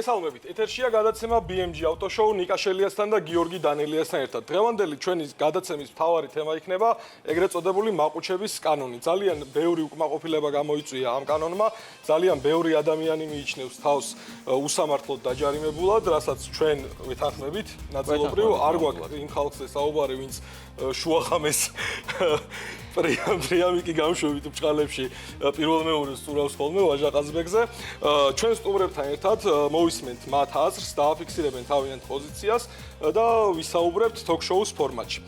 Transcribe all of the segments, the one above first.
მოგესალმებით. ეთერშია გადაცემა BMG ავტოშოუ ნიკა შელიასთან და გიორგი დანელიასთან ერთად. დღევანდელი ჩვენი გადაცემის მთავარი თემა იქნება ეგრეთ წოდებული მაყუჩების კანონი. ძალიან ბევრი უკმაყოფილება გამოიწვია ამ კანონმა. ძალიან ბევრი ადამიანი მიიჩნევს თავს უსამართლოდ დაჯარიმებულად, რასაც ჩვენ ვეთანხმებით. ნაწილობრივ არ გვაქვს იმ ხალხზე საუბარი, ვინც შუახამეს პრიამიკი გამშვებით ბჭყალებში პირველმეორეს სწურავს ხოლმე ვაჟაყაზბეგზე. ჩვენ სტუმრებთან ერთად მოვისმენთ მათ აზრს, დააფიქსირებენ თავიანთ პოზიციას და ვისაუბრებთ ток-შოუს ფორმატში.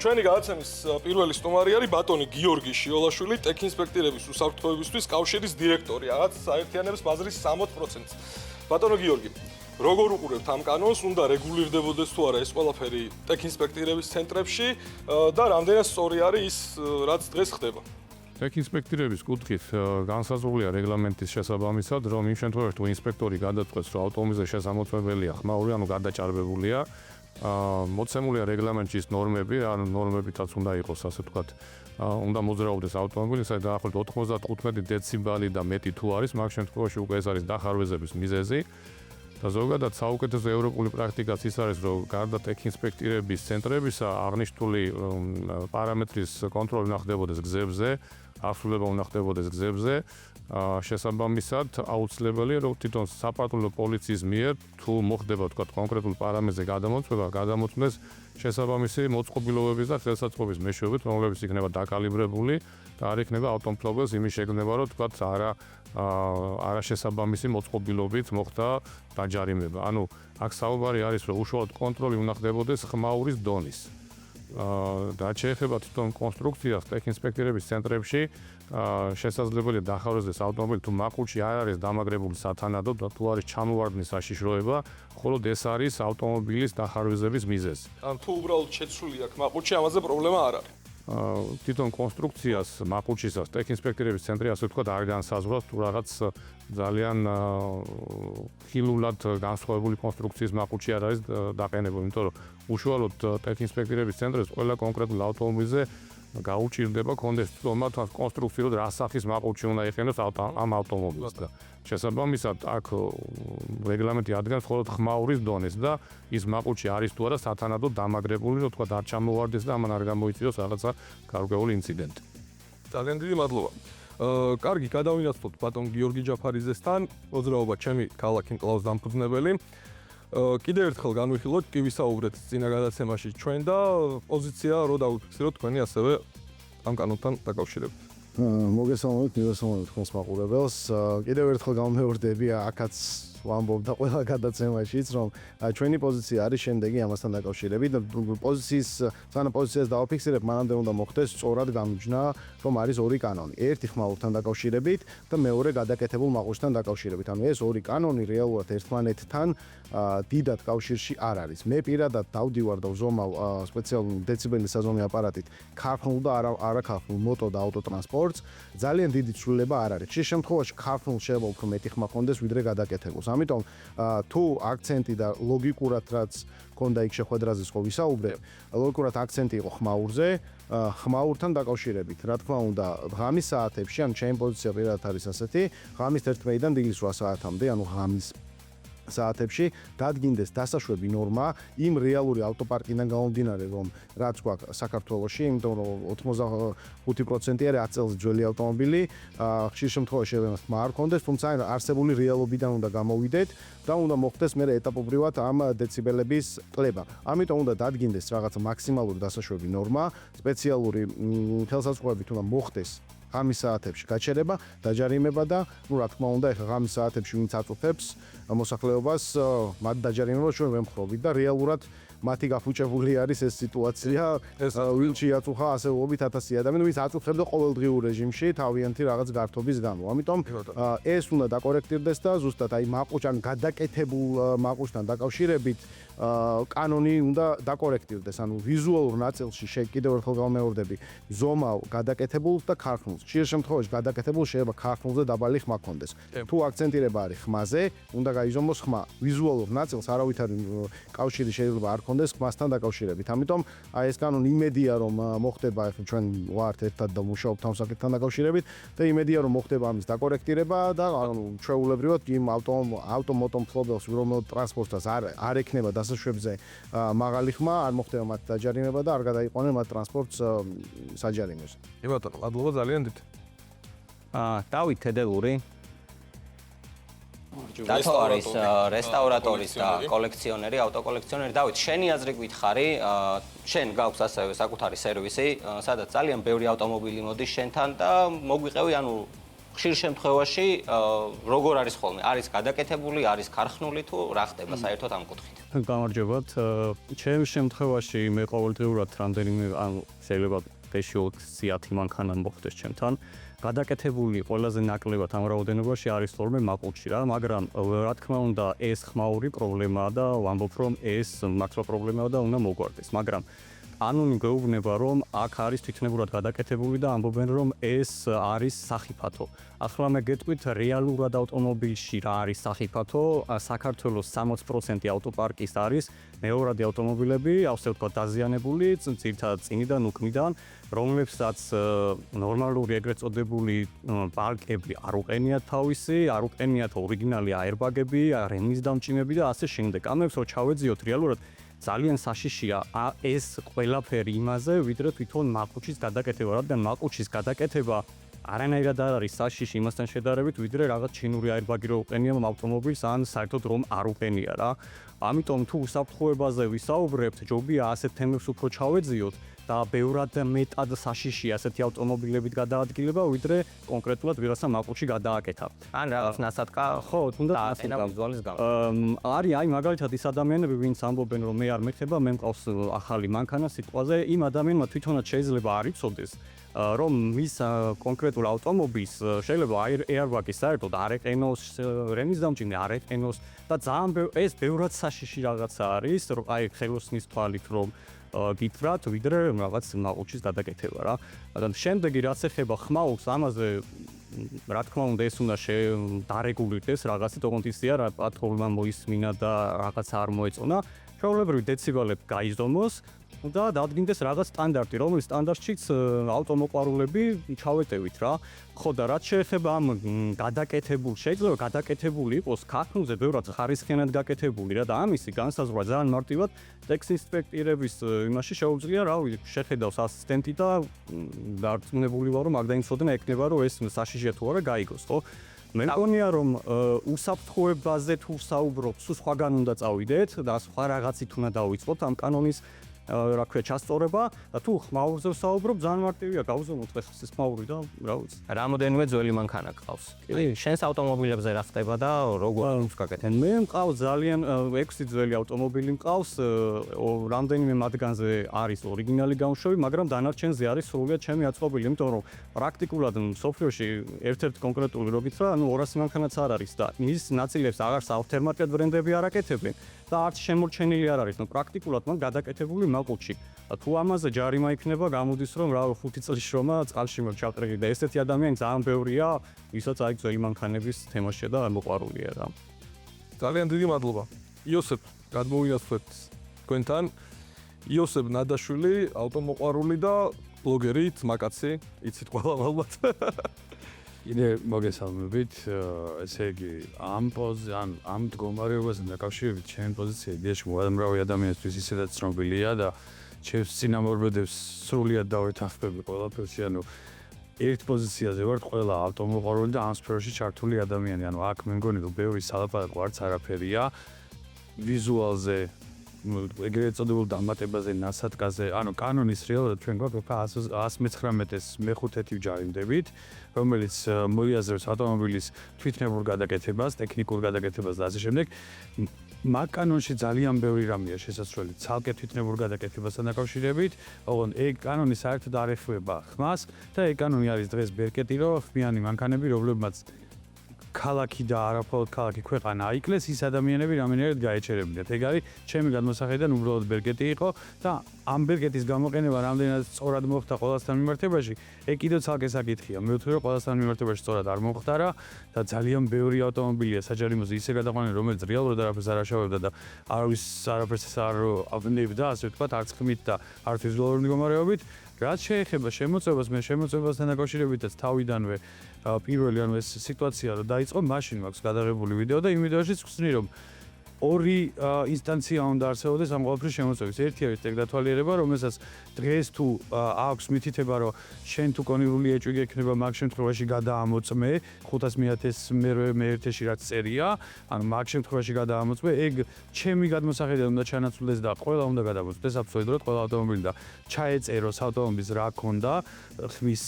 ჩვენი გადაცემის პირველი სტუმარი არის ბატონი გიორგი შიოლაშვილი, ტექინსპექტირების უსაფრთხოებისთვის კავშირის დირექტორი, რაღაც საერთიანებს ბაზრის 60%. ბატონო გიორგი, როგორ უყურებთ ამ კანონს, უნდა რეგულირდებოდეს თუ არა ეს ყველაფერი ტექინსპექტირების ცენტრებში და რამდენად სწორი არის ის, რაც დღეს ხდება? ტექინსპექტირების კუთხით განსაზღვრულია რეგლამენტის შესაბამისად, რომ იმ შემთხვევაში თუ ინსპექტორი გადაწყვეტს, რომ ავტომობილზე შესამოწმებელია ხმაური, ანუ გადაჭარბებულია, მოცემულია რეგლამენტში ის ნორმები, ანუ ნორმებითაც უნდა იყოს, ასე ვთქვათ, უნდა მოძრაობდეს ავტომობილი, სადაც დაახლოებით 95 დეციბალი და მეტი თუ არის, მაგ შემთხვევაში უკვე ეს არის დახარვეზების მიზეზი. და ზოგადად საუკეთესო ევროპული პრაქტიკაც ის არის, რომ გარდა ტექინსპექტირების ცენტრებისა აღნიშნული პარამეტრის კონტროლი უნდა ხდებოდეს გზებზე, აღსრულება უნდა ხდებოდეს გზებზე. შესაბამისად, აუცილებელია, რომ თვითონ საპატრულო პოლიციის მიერ თუ მოხდება თქვა კონკრეტულ პარამეტრზე გადამოწმება, გადამოწმდეს შესაბამისი მოწყობილობების და ხელსაწყობის მეშვეობით, რომლებიც იქნება დაკალიბრებული და არ იქნება ავტომფლობელს იმის შეგნება, რომ თქვა არაშესაბამისი მოწყობილობით მოხდა დაჯარიმება. ანუ აქ საუბარი არის, რომ უშუალოდ კონტროლი უნდა ხდებოდეს ხმაურის დონის. და შეეხება თვითონ კონსტრუქციას ტექინსპექტირების ცენტრებში, შესაძლებელია დახარვეზდეს ავტომობილი თუ მაყუჩი არ არის დამაგრებული სათანადოდ და თუ არის ჩამოვარდნის საშიშროება, მხოლოდ ეს არის ავტომობილის დახარვეზების მიზეზი. ან თუ უბრალოდ შეცვლილი აქვს მაყუჩი, ამაზე პრობლემა არ არის. თვითონ კონსტრუქციას მაყუჩისას ტექინსპექტირების ცენტრი ასე ვთქვათ არ განსაზღვრავს თუ რაღაც ძალიან ხილულად განსხვავებული კონსტრუქციის მაყუჩი არ არის დაყენებული, იმიტომ რომ უშუალოდ ტექინსპექტირების ცენტრებს ყველა კონკრეტულ ავტომობილზე გაუჭირდება კონდეს თვითონაც კონსტრუქციულად რა სახის მაყუჩი უნდა იყენოს ამ ავტომობილს და შესაბამისად აქ რეგლამენტი ადგენს მხოლოდ ხმაურის დონეს და ის მაყუჩი არის თუ არა სათანადოდ დამაგრებული, რომ თქვა არ ჩამოვარდეს და ამან არ გამოიწვიოს რაღაცა გარკვეული ინციდენტი. ძალიან დიდი მადლობა. კარგი, გადავინაცვლოთ ბატონ გიორგი ჯაფარიძესთან, მოძრაობა ჩემი ქალაქი მკლავს დამფუძნებელი. კიდევ ერთხელ განვიხილოთ, კი ვისაუბრეთ წინა გადაცემაში ჩვენ და პოზიცია რო დავიფიქსიროთ თქვენი ასევე ამ კანონთან დაკავშირებით. მოგესალმებით, მივესალმებით თქვენს მაყურებელს. კიდევ ერთხელ გამმეორდები, აქაც ვამბობ და ყველა გადაცემაშიც, რომ ჩვენი პოზიცია არის შემდეგი ამასთან დაკავშირებით. პოზიციას დავაფიქსირებ, მანამდე უნდა მოხდეს სწორად განუჯნა, რომ არის ორი კანონი. ერთი ხმაურთან დაკავშირებით და მეორე გადაკეთებულ მაყუჩთან დაკავშირებით. ანუ ეს ორი კანონი რეალურად ერთმანეთთან დიდად კავშირში არ არის. მე პირადად დავდივარ და ვზომავ სპეციალურ დეციბელის საზომი აპარატით ქარხნულ და არაქარხნულ მოტო და ავტოტრანსპორტს. ძალიან დიდი ცვლილება არ არის. ხშირ შემთხვევაში ქარხნულ შეიძლება უფრო მეტი ხმა ჰქონდეს ვიდრე გადაკეთებულს. ამიტომ თუ აქცენტი და ლოგიკურად რაც ქონდა იქ შეხვედრაზე ხო ვისაუბრე, ლოგიკურად აქცენტი იყო ხმაურზე, ხმაურთან დაკავშირებით. რა თქმა უნდა, ღამის საათებში, ანუ ჩემი პოზიცია პირადად არის ასეთი, ღამის 11-დან დილის 8 საათამდე, ანუ ღამის საათებში დადგინდეს დასაშვები ნორმა იმ რეალური ავტოპარკიდან გამომდინარე, რომ რაც გვაქვს საქართველოში, იმიტომ რომ 85% არის 10 წელს ძველი ავტომობილი, ხშირ შემთხვევაში ხმა არ ქონდეს, თუმცა არსებული რეალობიდან უნდა გამოვიდეთ და უნდა მოხდეს მე ეტაპობრივად ამ დეციბელების კლება. ამიტომ უნდა დადგინდეს რაღაც მაქსიმალური დასაშვები ნორმა, სპეციალური ხელსაწყოებით უნდა მოხდეს ღამის საათებში გაჩერება, დაჯარიმება და, რა თქმა უნდა, ეხლა ღამის საათებში ვინც აწუხებს მოსახლეობას, მათ დაჯარიმებას ჩვენ ვემხრობთ და რეალურად მათი გაფუჭებული არის ეს სიტუაცია. ვილჩი აწუხა ასეულობით 1000 ადამიანი, ვინც აწუხებდა ყოველდღიურ რეჟიმში თავიანთი რაღაც გართობის გამო. ამიტომ ეს უნდა დაკორექტირდეს და ზუსტად აი მაყუჩთან გადაკეთებულ მაყუჩთან დაკავშირებით კანონი უნდა დაკორექტირდეს. ანუ ვიზუალურ ნაწილში კიდევ ერთხელ გამეორდები, ზომავ გადაკეთებულს და ქარხნულს. ხშირ შემთხვევაში გადაკეთებულ შეიძლება ქარხნულზე დაბალი ხმა ჰქონდეს. თუ აქცენტირება არის ხმაზე, უნდა გაიზომოს ხმა. ვიზუალურ ნაწილს არავითარი კავშირი შეიძლება არ გქონდეს მასთან დაკავშირებით. ამიტომ აი ეს კანონი იმედია რომ მოხდება, ახლა ჩვენ ვართ ერთად და მუშაობთ ამ საკითხთან დაკავშირებით და იმედია რომ მოხდება ამის დაკორექტირება და ანუ ჩვეულებრივად იმ ავტომოტომფლობელს, რომელ ტრანსპორტს არ ექნება დასაშვებზე მაღალი ხმა, არ მოხდება მათ დაჯარიმება და არ გადაიყვანენ მათ ტრანსპორტს საჯარიმოზე. ბატონო, მადლობა ძალიან დიდ. დავით თედელური დათო არის რესტავრატორის და კოლექციონერი, ავტოკოლექციონერი. დავით, შენი აზრი გითხარი, შენ გაქვს ასევე საკუთარი სერვისი, სადაც ძალიან ბევრი ავტომობილი მოდის შენთან და მოგვიყევი, ანუ ხშირ შემთხვევაში როგორ არის ხოლმე? არის გადაკეთებული, არის ქარხნული თუ რა ხდება საერთოდ ამ კუთხით? გამარჯობათ. ჩემ შემთხვევაში მე ყოველდღიურად რამდენიმე ანუ შეიძლება დღეში 20 მანქანა მოხდეს ჩემთან. გადაკეთებული ყველაზე ნაკლებად ამ რაოდენობაში არის თორმე მაყუთში რა, მაგრამ რა თქმა უნდა ეს ხმაური პრობლემაა და ვამბობ რომ ეს მართლა პრობლემაა და უნდა მოგვარდეს, მაგრამ ანონიმ გვეუბნება რომ აქ არის თვითნებურად გადაკეთებული და ამბობენ რომ ეს არის სახიფათო. ახლა მე გეტყვით რეალურად ავტომობილში რა არის სახიფათო, საქართველოს 60% ავტოპარკის არის მეორადი ავტომობილები, ასე ვთქვათ დაზიანებული, ძირითადად წინიდან უქმიდან, რომლებსაც ნორმალური ეგრეთ წოდებული პარკები არ უყენიათ თავისი, არ უყენიათ ორიგინალი აერბაგები, რემის დამჭიმები და ასე შემდეგ. ამებს რო ჩავეძიოთ რეალურად ძალიან საშიშია ეს ყველაფერი იმაზე, ვიდრე თვითონ მაყუჩის გადაკეთება, რადგან მაყუჩის გადაკეთება არანაირად არ არის საშიში იმასთან შედარებით, ვიდრე რაღაც ჩინური აერბაგი რო უყენია ავტომობილს, ან საერთოდ რომ არ უყენია რა. ამიტომ თუ უსაფრთხოებაზე ვისაუბრებთ, ჯობია ასეთ თემებს უფრო ჩავეძიოთ და ბევრად მეტად საშიშია ასეთი ავტომობილებით გადაადგილება, ვიდრე კონკრეტულად ვიღაცა მაყუჩი გადააკეთა. ან რაღაც ნასატკა ხო, თუნდაც ენა ბრძოლის გამო. არის აი მაგალითად ის ადამიანები, ვინც ამბობენ რომ მე არ მეხება, მე მყავს ახალი მანქანა სიტყვაზე, იმ ადამიანმა თვითონაც შეიძლება არ იცოდეს რომ მის კონკრეტულ ავტომობილს შეიძლება airbag-ი საერთოდ არ ეყენოს, რემის დამჭიმი არ ეყენოს და ძალიან ეს ბევრად საშიში რაღაცა არის, რომ აი ხელოსნის თვალით რომ გითხრათ, ვიდრე რაღაც მაყუჩის გადაკეთება რა. და შემდეგი რაც ეხება ხმაურს, ამაზე რა თქმა უნდა ეს უნდა დარეგულირდეს რაღაცით, ოღონდ ისია რა პატრონმა მოისმინა და რაღაც არ მოეწონა. ჩვეულებრივი დეციბელები გაიზომოს და დადგინდეს რაღაც სტანდარტი, რომლის სტანდარტშიც ავტომოყვარულები ჩავეტევით რა. ხო და რაც შეეხება ამ გადაკეთებულ, შეიძლება გადაკეთებული იყოს ქარხნულზე ბევრად ხარისხიანად გაკეთებული რა და ამისი განსაზღვრა ძალიან მარტივად ტექს ინსპექტირების იმაში შეუძლია, რა ვიცი, შეხედავს ასისტენტი და დარწმუნებული ვარ რომ აქ დაინცოდნა ეკნება რომ ეს საშიშია თუ არა გაიგოს, ხო? მე მგონია რომ უსაფრთხოებაზე თუ საუბრობთ, სულ სხვაგან უნდა წავიდეთ და სხვა რაღაცით უნდა დავიწყოთ ამ კანონის რა ქვია ჩასწორება და თუ ხმაურზე ვსაუბრობ, ძალიან მარტივია, გავზომოთ ეს ხმაური და რა ვიცი. რამოდენიმე ძველი მანქანა გყავს. კი, შენს ავტომობილებზე რა ხდება და როგორ გაკეთებ? მე მყავს ძალიან 6 ძველი ავტომობილი მყავს, რამდენიმე მათგანზე არის ორიგინალი გამშვები, მაგრამ დანარჩენზე არის სრულიად ჩემი აწყობილი, იმიტომ რომ პრაქტიკულად მსოფლიოში ერთ-ერთ კონკრეტული როგიც რა, ანუ 200 მანქანაც არ არის და ის ნაწილებს აღარ საავთერმარკეტ ბრენდები არ აკეთებენ და არც შემორჩენილი არ არის, ნუ პრაქტიკულად მან გადაკეთებული მაყუჩი. თუ ამაზე ჯარიმა იქნება, გამოდის რომ რა 5 წლის შრომა წყალში მოჩავტრილი და ესეთი ადამიანი ძალიან ბევრია, ვისაც აი ძველი მანქანების თემაშია და მოყვარულია რა. ძალიან დიდი მადლობა. იოსებ, გადმოვინაცვლეთ თქვენთან. იოსებ ნადაშვილი, ავტომოყვარული და ბლოგერი, ძმაკაცი, იცით ყველა ალბათ. კიდე მოგესალმებით, ესე იგი ამ მდგომარეობასთან დაკავშირებით ჩემი პოზიცია იდეაში უამრავი ადამიანისთვის ისედაც ცნობილია და ჩემს წინამორბედებს სრულიად დავეთანხმები ყველაფერში, ანუ ერთ პოზიციაზე ვართ ყველა ავტომოყვარული და ამ სფეროში ჩართული ადამიანი, ანუ აქ მე მგონი რომ ბევრი სალაპარაკო არც არაფერია ვიზუალზე ეგრეთ წოდებულ დამატებაზე, ნასატკაზე, ანუ კანონის რეალურად ჩვენ გვაქვს 119-ის მეხუთეთი ვჯარიმდებით, რომელიც მოიაზრებს ავტომობილის თვითნებურ გადაკეთებას, ტექნიკურ გადაკეთებას და ასე შემდეგ. მაგ კანონში ძალიან ბევრი რამეა შესაძლებელი ცალკე თვითნებურ გადაკეთებასთან დაკავშირებით, ოღონდ ეგ კანონი საერთოდ არ ეხება ხმას და ეგ კანონი არის დღეს ბერკეტი, რომ ხმიანი მანქანები, რომლებმაც ქალაქი და არაფოლოდ ქალაქი ქვეყანა აიკლეს, ის ადამიანები რამენერად გაეჩერებინათ. ეგ არის ჩემი გადმოსახედიდან უბრალოდ ბერგეტი იყო და ამ ბერგეტის გამოყენება რამდენად სწორად მოხდა ყველასთან მიმართებაში, ეგ კიდევ ცალკე საკითხია. მე ვთქვი, რომ ყველასთან მიმართებაში სწორად არ მომხდარა და ძალიან ბევრი ავტომობილია საჯარიმოზე ისე გადაყვანენ, რომელიც რეალურად არაფერს არ აშავებდა და არაფერს არ ავლენებდა, ასე ვთქვათ, არც ხმით და არც ვიზუალური მდგომარეობით. რაც შეეხება შემოწმებას, მე შემოწმებასთან დაკავშირებითაც თავიდანვე პირველი ანუ ეს სიტუაცია რომ დაიწყო, მაშინ მაქვს გადაღებული ვიდეო და იმ ვიდეოშიც ვხსნი რომ ორი ინსტანცია უნდა არსებობდეს ამ ყველაფრის შემოწმების. ერთი არის ტექდათვალიერება, რომელსაც დღეს თუ აქვს მითითება, რომ შენ თუ კონირული ეჭვი გექნება, მაგ შემთხვევაში გადაამოწმე 500.000-ს მე ერთეში რაც წერია, ანუ მაგ შემთხვევაში გადაამოწმე, ეგ ჩემი გადმოსახედიდან უნდა ჩანაცვლდეს და ყველა უნდა გადამოწმდეს აბსოლუტურად ყველა ავტომობილი და ჩაეწეროს ავტომობილს რა ქონდა, ხმის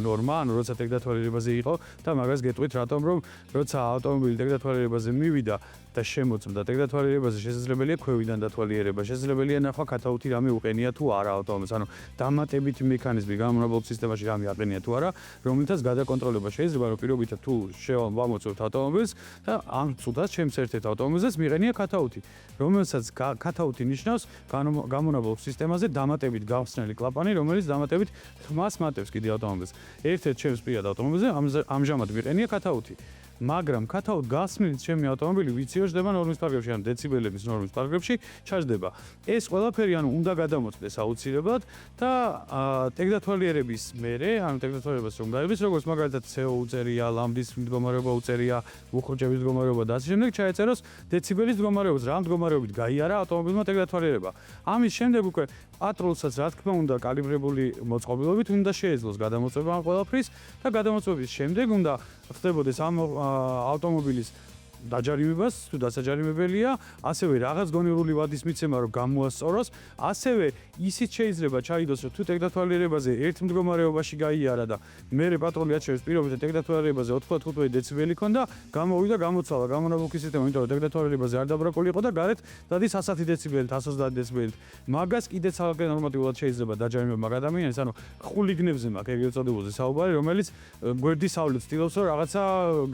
ნორმა, ანუ როცა ტექდათვალიერებაზე იყო და მაგას გეტყვით რატომ რომ როცა ავტომობილი ტექდათვალიერებაზე მივიდა და შემოწმდა ტექდათვალიერებაზე შესაძლებელია ქვევიდან დათვალიერება, შესაძლებელია ნახვა ქათაუთი რამე უყენია თუ არა ავტომობილს, ანუ დამატებითი მექანიზმი გამონაბოლქვ სისტემაში რამე აყენია თუ არა, რომელთაც გადაკონტროლება შეიძლება, რომ პირობითად თუ შევამოწმებთ ავტომობილს და ამ წუთას ჩემს ერთ-ერთ ავტომობილზეც მიყენია ქათაუთი, რომელსაც ქათაუთი ნიშნავს გამონაბოლქვ სისტემაზე დამატებით გავხსნელი კლაპანი, რომელიც დამატებით ხმას მატებს კიდე ავტომობილს. ერთ-ერთ ჩემს პირად ავტომობილზე ამჟამად მიყენია ქათაუთი. მაგრამ ქათაუთ გასმით ჩემი ავტომობილი ვიციოშდება ნორმის პარაგრაფში, ანუ დეციბელების ნორმის პარაგრაფში ჩაჯდება. ეს ყველაფერი ანუ უნდა გადამოწმდეს აუცილებლად და ტექდათვალიერების მერე, ანუ ტექდათვალიერებას რომ გაიგებს, როგორც მაგალითად CO უწერია, ლამბდის მდგომარეობა უწერია, უხრჭების მდგომარეობა და ასე შემდეგ ჩაეწეროს დეციბელის მდგომარეობას, რა მდგომარეობით გაიარა ავტომობილმა ტექდათვალიერება. ამის შემდეგ უკვე პატრულსაც რა თქმა უნდა კალიბრებული მოწყობილობით უნდა შეეძლოს გადამოწმება ამ ყველაფრის და გადამოწმების შემდეგ უნდა ხდებოდეს ამ ავტომობილის დაჯარიმებას თუ დასაჯარიმებელია, ასევე რაღაც გონივრული ვადის მიცემა რომ გამოასწოროს, ასევე ისიც შეიძლება ჩაიდოს რომ თუ ტექდათვალიერებაზე ერთ მდგომარეობაში გაიარა და მერე პატრული აჩვენებს პირობითად ტექდათვალიერებაზე 95 დეციბელი ქონდა, გამოვიდა გამოცვალა გამონაბოლქვი სისტემა, იმიტომ რომ ტექდათვალიერებაზე არ დაბრაკული იყო და გარეთ დადის 110 დეციბელით, 130 დეციბელით. მაგას კიდე ცალკე ნორმატიულად შეიძლება დაჯარიმება მაგ ადამიანს, ანუ ხულიგნებზე მაქვს ეგრეთ წოდებულზე საუბარი, რომელიც გვერდის სავლით ცდილობს რომ რაღაცა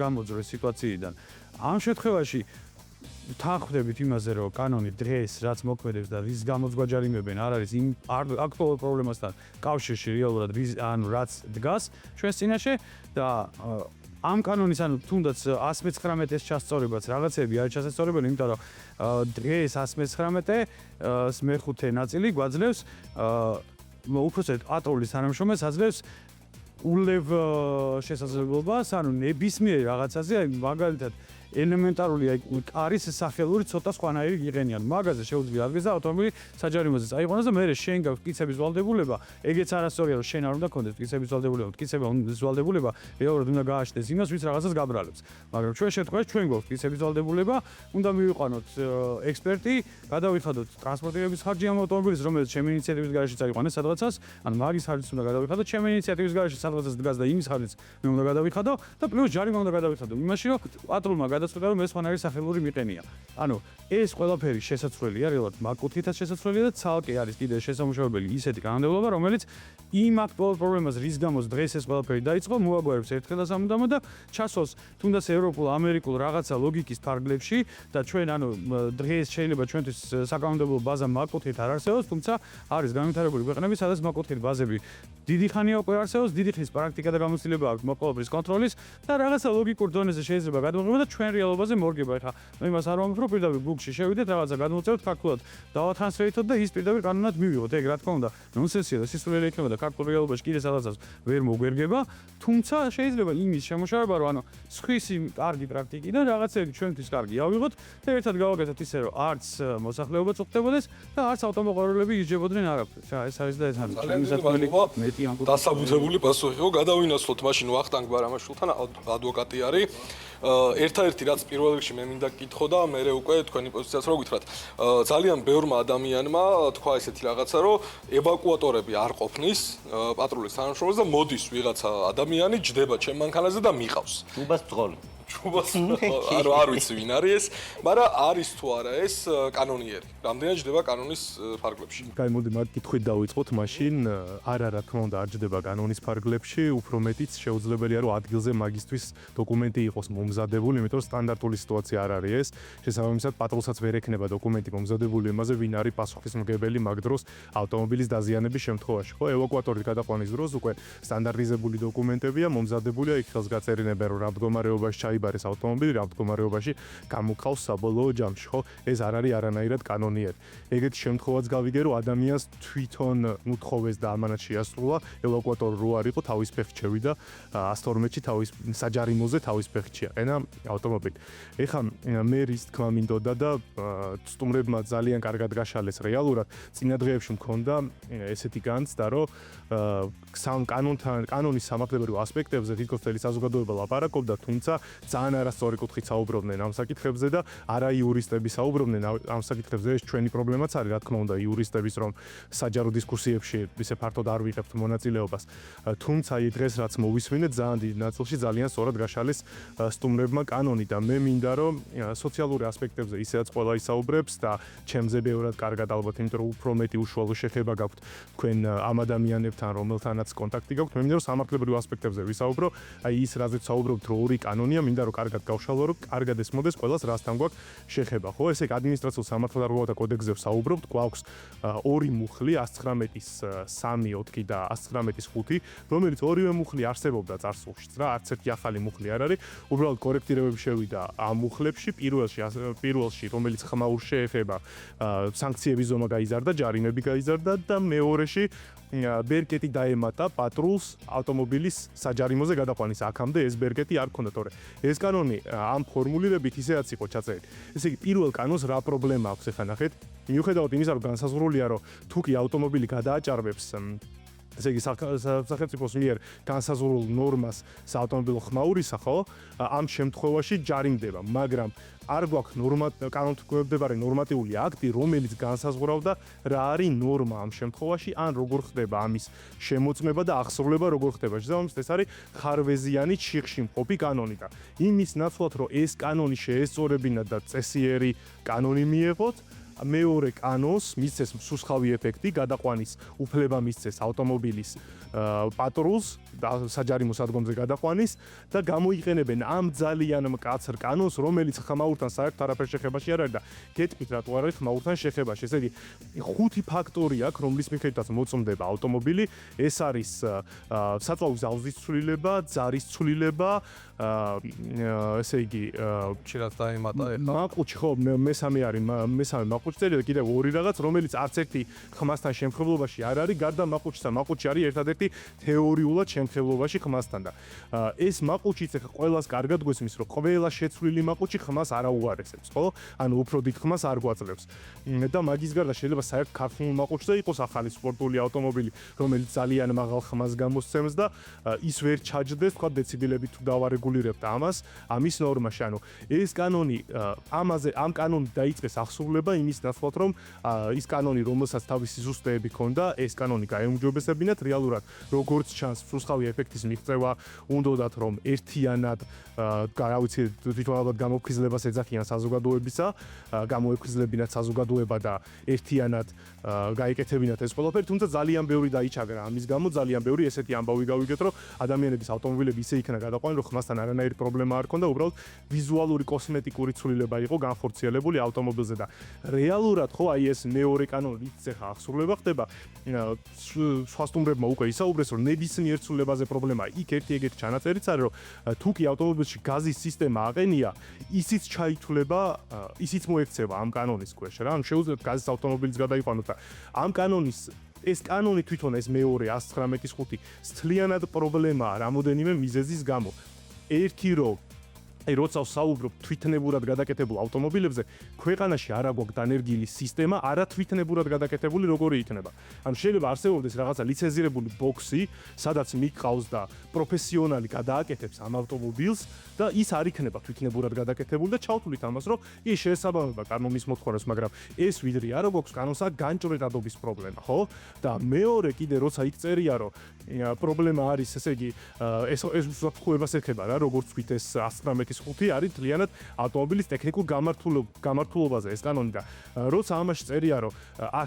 გამოძროს სიტუაციიდან. ამ შემთხვევაში თანხმდებით იმაზე, რომ კანონი დღეს რაც მოქმედებს და რის გამოც გვაჯარიმებენ, არ არის იმ აქტუალურ პრობლემასთან კავშირში რეალურად ანუ რაც დგას ჩვენს წინაშე და ამ კანონის ანუ თუნდაც 119-ის ჩასწორებაც რაღაცები არის ჩასწორებელი, იმიტომ რომ დღეს 119-ს მეხუთე ნაწილი გვაძლევს უпроцент პატრულის თანამშრომელს აძლევს ულევ შესაძლებლობას, ანუ ნებისმიერ რაღაცაზე, მაგალითად ელემენტარული არის სახელური ცოტა სხვანაირი იყენიან. მაგაზე შეუძლია ადგეს და ავტომობილი საჯარიმოზე წაიყვანოს და მე შენ გაქვს მტკიცების ვალდებულება, ეგეც არასწორია რომ შენ არ უნდა გქონდეს მტკიცების ვალდებულება, მტკიცების ვალდებულება რეალურად უნდა გააჩნდეს იმას, ვინც რაღაცას გაბრალებს. მაგრამ ჩვენ შემთხვევაში ჩვენ გვაქვს მტკიცების ვალდებულება, უნდა მივიყვანოთ ექსპერტი, გადავიხადოთ ტრანსპორტირების ხარჯი ამ ავტომობილის, რომელიც ჩემი ინიციატივის გარეშე წაიყვანეს სადღაცას, ანუ მაგის ხარჯიც უნდა გადავიხადოთ, ჩემი ინიციატივის გარეშე სადღაცას დგას და იმის ხარჯიც მე უნდა გადავიხადო და პლუს ჯარიმა უნდა გადავიხადო. იმაში რომ პატრულმა გადაწყვიტა რომ ეს სხვანაირი სახელური მიყენია. ანუ ეს ყველაფერი შესაძლებელია, რეალურად მაგკუთითაც შესაძლებელია და ცალკე არის კიდე შესამუშავებელი ისეთი კანონმდებლობა, რომელიც იმ აქტუალურ პრობლემას რის გამოც დღეს ეს ყველაფერი დაიწყო, მოაგვარებს ერთხელ და სამუდამოდ და ჩასვას თუნდაც ევროპულ, ამერიკულ რაღაცა ლოგიკის ფარგლებში და ჩვენ ანუ დღეს შეიძლება ჩვენთვის საკანონმდებლო ბაზა მაგკუთით არ არსებობს, თუმცა არის განვითარებული ქვეყნები, სადაც მაგკუთით ბაზები დიდი ხანია უკვე არსებობს, დიდი ხნის პრაქტიკა და გამოცდილება აქვს მოყოლობის კონტროლის და რაღაცა ლოგიკურ დონეზე შეიძლება გადმოღება და ჩვენ რეალობაზე მორგება. ეხლა მე იმას არ ვამბობ, რომ პირდაპირ Google-ში შევიდეთ, რაღაცა გადმოწეროთ ქართულად, დავატრანსფერითოთ და ის პირდაპირ კანონად მივიღოთ. ეგ რა თქმა უნდა, ნონსენსია და სისულელე იქნება და ქართულ რეალობაში კიდე სადღაცას ვერ მოგვერგება, თუმცა შეიძლება იმის შემოშარება, რომ ანუ სხვისი კარგი პრაქტიკიდან რაღაცები ჩვენთვის კარგი ავიღოთ და ერთად გავაკეთოთ ისე, რომ არც მოსახლეობაც უხდებოდეს და არც ავტომოყვარულები ისჯებოდნენ არაფერს. რა ეს არის და ეს არის. მეტი ამ დასაბუთებული პასუხი ხო გადავინაცვლოთ მაშინ ვახტანგ ბარამაშვილთან, ადვოკატი არის. ერთადერთი რაც პირველ რიგში მე მინდა გკითხო და მე უკვე თქვენი პოზიციას რო გითხრათ. ძალიან ბევრმა ადამიანმა თქვა ესეთი რაღაცა, რომ ევაკუატორები არ ყოფნის პატრულის თანამშრომელს და მოდის ვიღაცა ადამიანი ჯდება ჩემ მანქანაზე და მიყავს. უბას ძღოლი. ჩუბას არ ვიცი ვინ არის ეს, მაგრამ არის თუ არა ეს კანონიერი. რამდენად ჯდება კანონის ფარგლებში? კაი, მოდი მაგ კითხვით დავიწყოთ, მაშინ არა რა თქმა უნდა არ ჯდება კანონის ფარგლებში, უფრო მეტიც შეუძლებელია რომ ადგილზე მაგისტვის დოკუმენტი იყოს მომზადებული, იმიტომ რომ სტანდარტული სიტუაცია არ არის ეს. შესაბამისად, პატრულსაც ვერ ექნება დოკუმენტი მომზადებული იმაზე, ვინ არის პასუხისმგებელი მაგ დროს ავტომობილის დაზიანების შემთხვევაში. ხო, ევაკუატორის გადაყვანის დროს უკვე სტანდარტიზებული დოკუმენტებია მომზადებულია, იქ ხელს გაწერინებენ რომ რა მდგომარეობაში ჩაიბარეს ავტომობილი, რა მდგომარეობაში გამოგყავს საბოლოო ჯამში, ხო? ეს არ არის არანაირად კანონიერი. ეგეთი შემთხვევაც გავიგე, რომ ადამიანს თვითონ უთხოვეს და ამანაც შეასრულა, ევაკუატორი რო არ იყო, თავის ფეხით შევიდა 112-ში თავის საჯარიმოზე თავის ფეხით შეაყენა ავტომობილი. ეხლა მე რის თქმა მინდოდა და სტუმრებმა ძალიან კარგად გაშალეს რეალურად, წინა დღეებში მქონდა ესეთი განცდა, რომ კანონის სამართლებრივ ასპექტებზე თითქოს მთელი საზოგადოება ლაპარაკობდა, თუმცა ძალიან არასწორი კუთხით საუბრობდნენ ამ საკითხებზე და არა იურისტები საუბრობდნენ ამ საკითხებზე. ეს ჩვენი პრობლემაც არის, რა თქმა უნდა, იურისტების რომ საჯარო დისკუსიებში ისე ფართოდ არ ვიღებთ მონაწილეობას. თუმცა დღეს რაც მოვისმინეთ, ძალიან დიდ ნაწილში ძალიან სწორად გაშალეს სტუმრებმა კანონი და მე მინდა რომ სოციალური ასპექტებზე ისედაც ყველა ისაუბრებს და ჩემზე ბევრად კარგად ალბათ, იმიტომ რომ უფრო მეტი უშუალო შეხება გაქვთ თქვენ ამ ადამიანებთან, რომელთანაც კონტაქტი გაქვთ. მე მინდა რომ სამართლებრივ ასპექტებზე ვისაუბრო, აი ის რაზეც საუბრობთ, რომ ორი კანონია, მინდა რომ კარგად გავშალო, რომ კარგად ესმოდეს ყველას რასთან გვაქვს შეხება. ხო, ესე ადმინისტრაციულ სამართალდარღვევათა კოდექსზე ვსაუბრობთ, გვაქვს ორი მუხლი 119-ის 3-4 და 119-ის 5, რომელიც ორივე მუხლი არსებობდა წარსულშიც რა, არც ერთი ახალი მუხლი არ არის. უბრალოდ კორექტირებები შევიდა ამ მუხლებში, პირველში, რომელიც ხმაურს შეეხება, სანქციების ზომა გაიზარდა, ჯარიმები გაიზარდა და მეორეში ბერკეტი დაემატა პატრულს ავტომობილის საჯარიმოზე გადაყვანის. აქამდე ეს ბერკეტი არ ქონდა, თორე ეს კანონი ამ ფორმულირებით ისედაც იყო ჩაწერილი. ესე იგი, პირველ კანონს რა პრობლემა აქვს, ეხლა ნახეთ. მიუხედავად იმისა, რომ განსაზღვრულია, რომ თუ კი ავტომობილი გადააჭარბებს ესე იგი სახელმწიფოს მიერ განსაზღვრულ ნორმას საავტომობილო ხმაურისა, ხო? ამ შემთხვევაში ჯარიმდება, მაგრამ არ გვაქვს კანონმდებლობარე ნორმატიული აქტი, რომელიც განსაზღვრავდა რა არის ნორმა ამ შემთხვევაში, ან როგორ ხდება ამის შემოწმება და აღსრულება როგორ ხდება. შესაბამისად, ეს არის ხარვეზიანი ჩიხში მყოფი კანონი და იმის ნაცვლად, რომ ეს კანონი შეესწორებინა და წესიერი კანონი მიეღოთ, მეორე კანონს მისცეს მსუსხავი ეფექტი, გადაყვანის უფლება მისცეს ავტომობილის პატრულს და საჯარიმო სადგომზე გადაყვანის და გამოიყენებენ ამ ძალიან მკაცრ კანონს, რომელიც ხმაურთან საერთოდ არაფერ შეხებაში არ არის და გეტყვით რატო არ არის ხმაურთან შეხებაში. ესე იგი, 5 ფაქტორი აქვს, რომლის მიხედვითაც მოწმდება ავტომობილი. ეს არის საწვავის აუზის ცვლილება, ძარის ცვლილება, ესე იგი, ხშირად დაემატა ეხლა. მაყუჩი ხო, მესამე არის, მესამე მაყუჩი წერია კიდევ ორი რაღაც, რომელიც არც ერთი ხმასთან შემხებლობაში არ არის, გარდა მაყუჩისა. მაყუჩი არის ერთადერთი თეორიულად შემხებლობაში ხმასთან და ეს მაყუჩიც ახლა ყველას კარგად გვესმის, რომ ყველა შეცვლილი მაყუჩი ხმას არ აუარესებს, ხო? ანუ უფრო დიდ ხმას არ გვაძლევს. და მაგის გარდა შეიძლება საერთოდ ქართულ მაყუჩზე იყოს ახალი სპორტული ავტომობილი, რომელიც ძალიან მაღალ ხმას გამოსცემს და ის ვერ ჩაჯდეს, თქვა დეციბელები თუ დავარეგულირებთ ამას, ამის ნორმაში. ანუ ეს კანონი ამ კანონით დაიწყეს აღსრულება იმის ნაცვლად, რომ ის კანონი, რომელსაც თავისი ზუსტეები ჰქონდა, ეს კანონი გაეუმჯობესებინათ რეალურად, როგორც ჩანს, მსუსხავი ეფექტის მიღწევა უნდათ, რომ ერთიანად, რა ვიცი, თვითონ ალბათ გამოფხიზლებას ეძახიან საზოგადოებისა, გამოეფხიზლებინათ საზოგადოება და ერთიანად გაიკეთებინათ ეს ყველაფერი, თუმცა ძალიან ბევრი დაიჩაგრა ამის გამო, ძალიან ბევრი ესეთი ამბავი გავიგეთ, რომ ადამიანების ავტომობილები ისე იქნა გადაყვანილი, რომ ხმასთან არანაირი პრობლემა არ ქონდა, უბრალოდ ვიზუალური კოსმეტიკური ცვლილება იყო განხორციელებული ავტომობილზე და რეალურად ხო აი ეს მეორე კანონი რის ახლა აღსრულება ხდება, სხვა სტუმრებმა უკვე ისაუბრეს, რომ ნებისმიერ ცვლილებაზე პრობლემაა. იქ ერთი ეგეთი ჩანაწერიც არის, რომ თუ კი ავტომობილში გაზის სისტემა აყენია, ისიც ჩაითვლება, ისიც მოექცევა ამ კანონის ქვეშ რა. ანუ შეუძლიათ გაზის ავტომობილის გადაიყვანოთ და ამ კანონის ეს კანონი თვითონ ეს მეორე 119-ის 5 სთლიანად პრობლემაა რამოდენიმე მიზეზის გამო. ერთი რომ აი როცა საუბრობ თვითნებურად გადაკეთებულ ავტომობილებზე, ქვეყანაში არა გვაქვს დანერგილი სისტემა, არა თვითნებურად გადაკეთებული როგორი იქნება. ანუ შეიძლება არსებობდეს რაღაცა ლიცენზირებული ბოქსი, სადაც მიყავს და პროფესიონალი გადააკეთებს ამ ავტომობილს და ის არ იქნება თვითნებურად გადაკეთებული და ჩავთვლით ამას, რომ ის შეესაბამება კანონის მოთხოვნას, მაგრამ ეს ვიდრე არა გვაქვს კანონსა განჭვრეტადობის პრობლემა, ხო? და მეორე კიდე როცა იქ წერია, რომ პრობლემა არის, ესე იგი, ეს უსაფრთხოებას ეხება რა, როგორც ვით ეს 119 1-ის 5 არის ძალიანად ავტომობილის ტექნიკურ გამართულობაზე ეს კანონი და როცა ამაში წერია რომ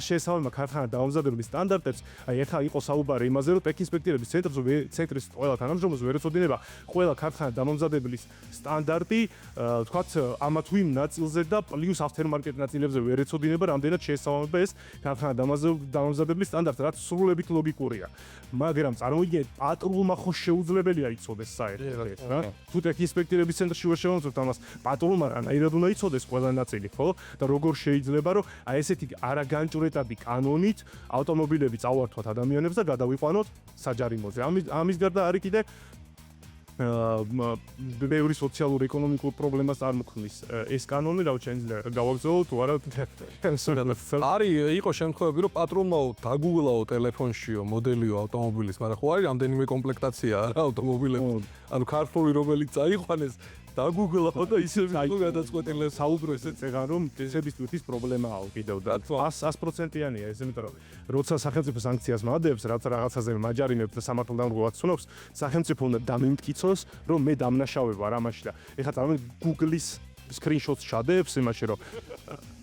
შეესაბამება ქარხანა დაუმზადებელი სტანდარტებს, აი ეხლა იყო საუბარი იმაზე რომ ტექინსპექტირების ცენტრის ყველა თანამშრომელს ვერ ეწოდინება ყველა ქარხანა დამამზადებლის სტანდარტი, თქვათ ამა თუ იმ ნაწილზე და პლუს aftermarket ნაწილებზე ვერ ეწოდინება რამდენად შეესაბამება ეს ქარხანა დამამზადებლის სტანდარტს, რაც სრულებით ლოგიკურია. მაგრამ წარმოვიდგინეთ, პატრულმა ხო შეუძლებელია იცოდეს საერთოდ რა. თუ ტექინსპექტირების ცენტრში ვერ შევამოწმებთ ამას, პატრულმა რანაირად უნდა იცოდეს ყველა ნაწილი, ხო? და როგორ შეიძლება რომ აი ესეთი არაგანჭვრეტადი კანონით ავტომობილები წავართვათ ადამიანებს და გადავიყვანოთ საჯარიმოზე. ამის გარდა არის კიდე ბევრი სოციალურ-ეკონომიკურ პრობლემას წარმოქმნის ეს კანონი, რა შეიძლება გავაგზავნოთ თუ არა. არის იყო შემთხვევები, რომ პატრონმაო დაგუგლაო ტელეფონშიო მოდელიო ავტომობილის, მაგრამ ხო არის რამდენიმე კომპლექტაცია რა ავტომობილებში. ანუ ქართული რომელიც წაიყვანეს დაგუგლაო და ისე გადაწყვეტილე საუბრო ესე წეღან რომ ესებისთვის ის პრობლემაა კიდევ და 100%-იანია ეს, იმიტომ რომ როცა სახელმწიფო სანქციას მადებს, რაც რაღაცაზე მაჯარიმებს და სამართალდამორღვევად ცნობს, სახელმწიფო უნდა დამიმტკიცოს, რომ მე დამნაშავე ვარ ამაში და ეხლა წარმოვიდგინეთ Google-ის screenshot-ს ჩადებს იმაში რომ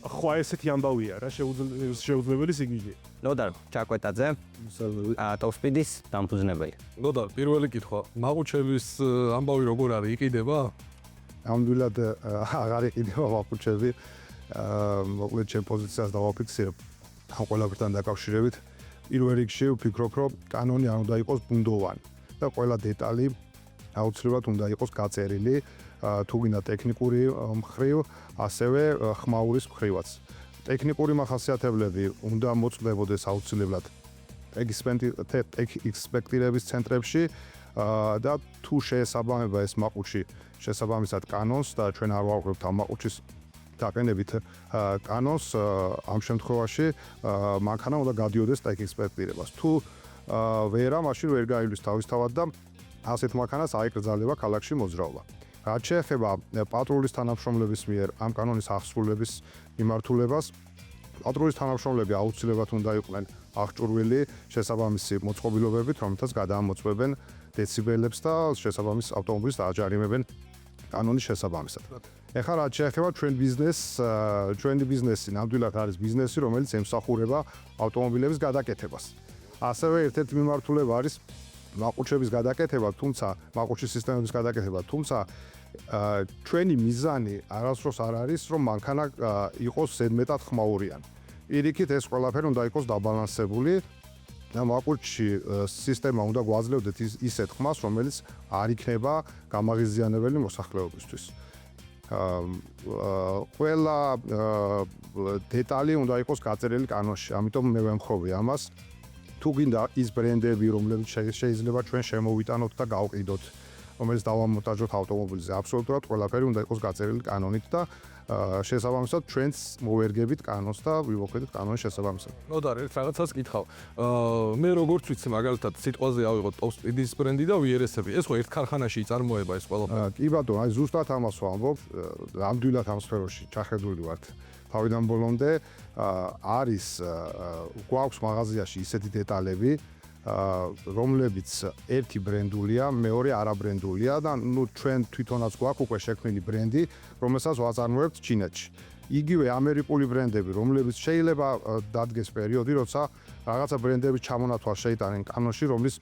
ხო ესეთი ამბავია რა შეუძლებელი სიგიჟეა. ნოდარ ჩაკვეტაძე ტოპსპიდის დამფუძნებელი. ნოდარ პირველი კითხვა, მაყუჩების ამბავი როგორ არის, იყიდება? ნამდვილად აღარ იყიდება მაყუჩები. მოკლედ ჩემ პოზიციას დავაფიქსირებ ამ ყველაფერთან დაკავშირებით. პირველ რიგში ვფიქრობ, რომ კანონი არ უნდა იყოს ბუნდოვანი და ყველა დეტალი აუცილებლად უნდა იყოს გაწერილი, თუ გინდა ტექნიკური მხრივ, ასევე ხმაურის მხრივაც. ტექნიკური მახასიათებლები უნდა მოწმდებოდეს აუცილებლად ექსპექტირების ცენტრებში და თუ შეესაბამება ეს მაყუჩი შესაბამისად კანონს და ჩვენ არ ვავღებთ ამ მაყუჩის დაყენებით კანონს, ამ შემთხვევაში მანქანა უნდა გადიოდეს ტექინსპექტირებას. თუ ვერა, მაშინ ვერ გაივლის თავისთავად და ასეთ მანქანას აიკრძალება ქალაქში მოძრაობა. რაც შეეხება პატრულის თანამშრომლების მიერ ამ კანონის აღსრულების მიმართულებას, პატრულის თანამშრომლები აუცილებლად უნდა იყვნენ აღჭურვილი შესაბამისი მოწყობილობებით, რომელთაც გადაამოწმებენ დეციბელებს და შესაბამის ავტომობილს დააჯარიმებენ კანონის შესაბამისად. ეხლა რაც შეეხება ჩვენი ბიზნესი ნამდვილად არის ბიზნესი, რომელიც ემსახურება ავტომობილების გადაკეთებას. ასევე ერთ-ერთი მიმართულება არის მაყუჩების გადაკეთება, თუმცა მაყუჩის სისტემების გადაკეთება, თუმცა ჩვენი მიზანი არასდროს არ არის, რომ მანქანა იყოს ზედმეტად ხმაურიანი. პირიქით ეს ყველაფერი უნდა იყოს დაბალანსებული და მაყუჩში სისტემა უნდა გვაძლევდეთ ისეთ ხმას, რომელიც არ იქნება გამაღიზიანებელი მოსახლეობისთვის. ყველა დეტალი უნდა იყოს გაწერილი კანონში, ამიტომ მე ვემხრობი ამას. თუ გინდა ის ბრენდები, რომლებიც შეიძლება ჩვენ შემოვიტანოთ და გავყიდოთ, რომელიც დავამონტაჟოთ ავტომობილზე, აბსოლუტურად ყველაფერი უნდა იყოს გაწერილი კანონით და შესაბამისად ჩვენც მოვერგებით კანონს და ვიმოქმედეთ კანონის შესაბამისად. ნოდარ, ერთ რაღაცას კითხავ. მე როგორც ვიცი, მაგალითად, სიტყვაზე ავიღოთ ტოპსპიდის ბრენდი და VRS-ები. ეს ხო ერთ ქარხანაში იწარმოება ეს ყველაფერი. კი ბატონო, აი ზუსტად ამას ვამბობ, ნამდვილად ამ სფეროში ჩახედული ვართ. თავიდან ბოლომდე არის გვაქვს მაღაზიაში ისეთი დეტალები, რომლებიც ერთი ბრენდულია, მეორე არაბრენდულია და ჩვენ თვითონაც გვაქვს უკვე შექმნილი ბრენდი, რომელსაც ვაწარმოებთ ჩინეთში. იგივე ამერიკული ბრენდები, რომლებიც შეიძლება დადგეს პერიოდი, როცა რაღაცა ბრენდების ჩამონათვალ შეიტანენ კანონში, რომლის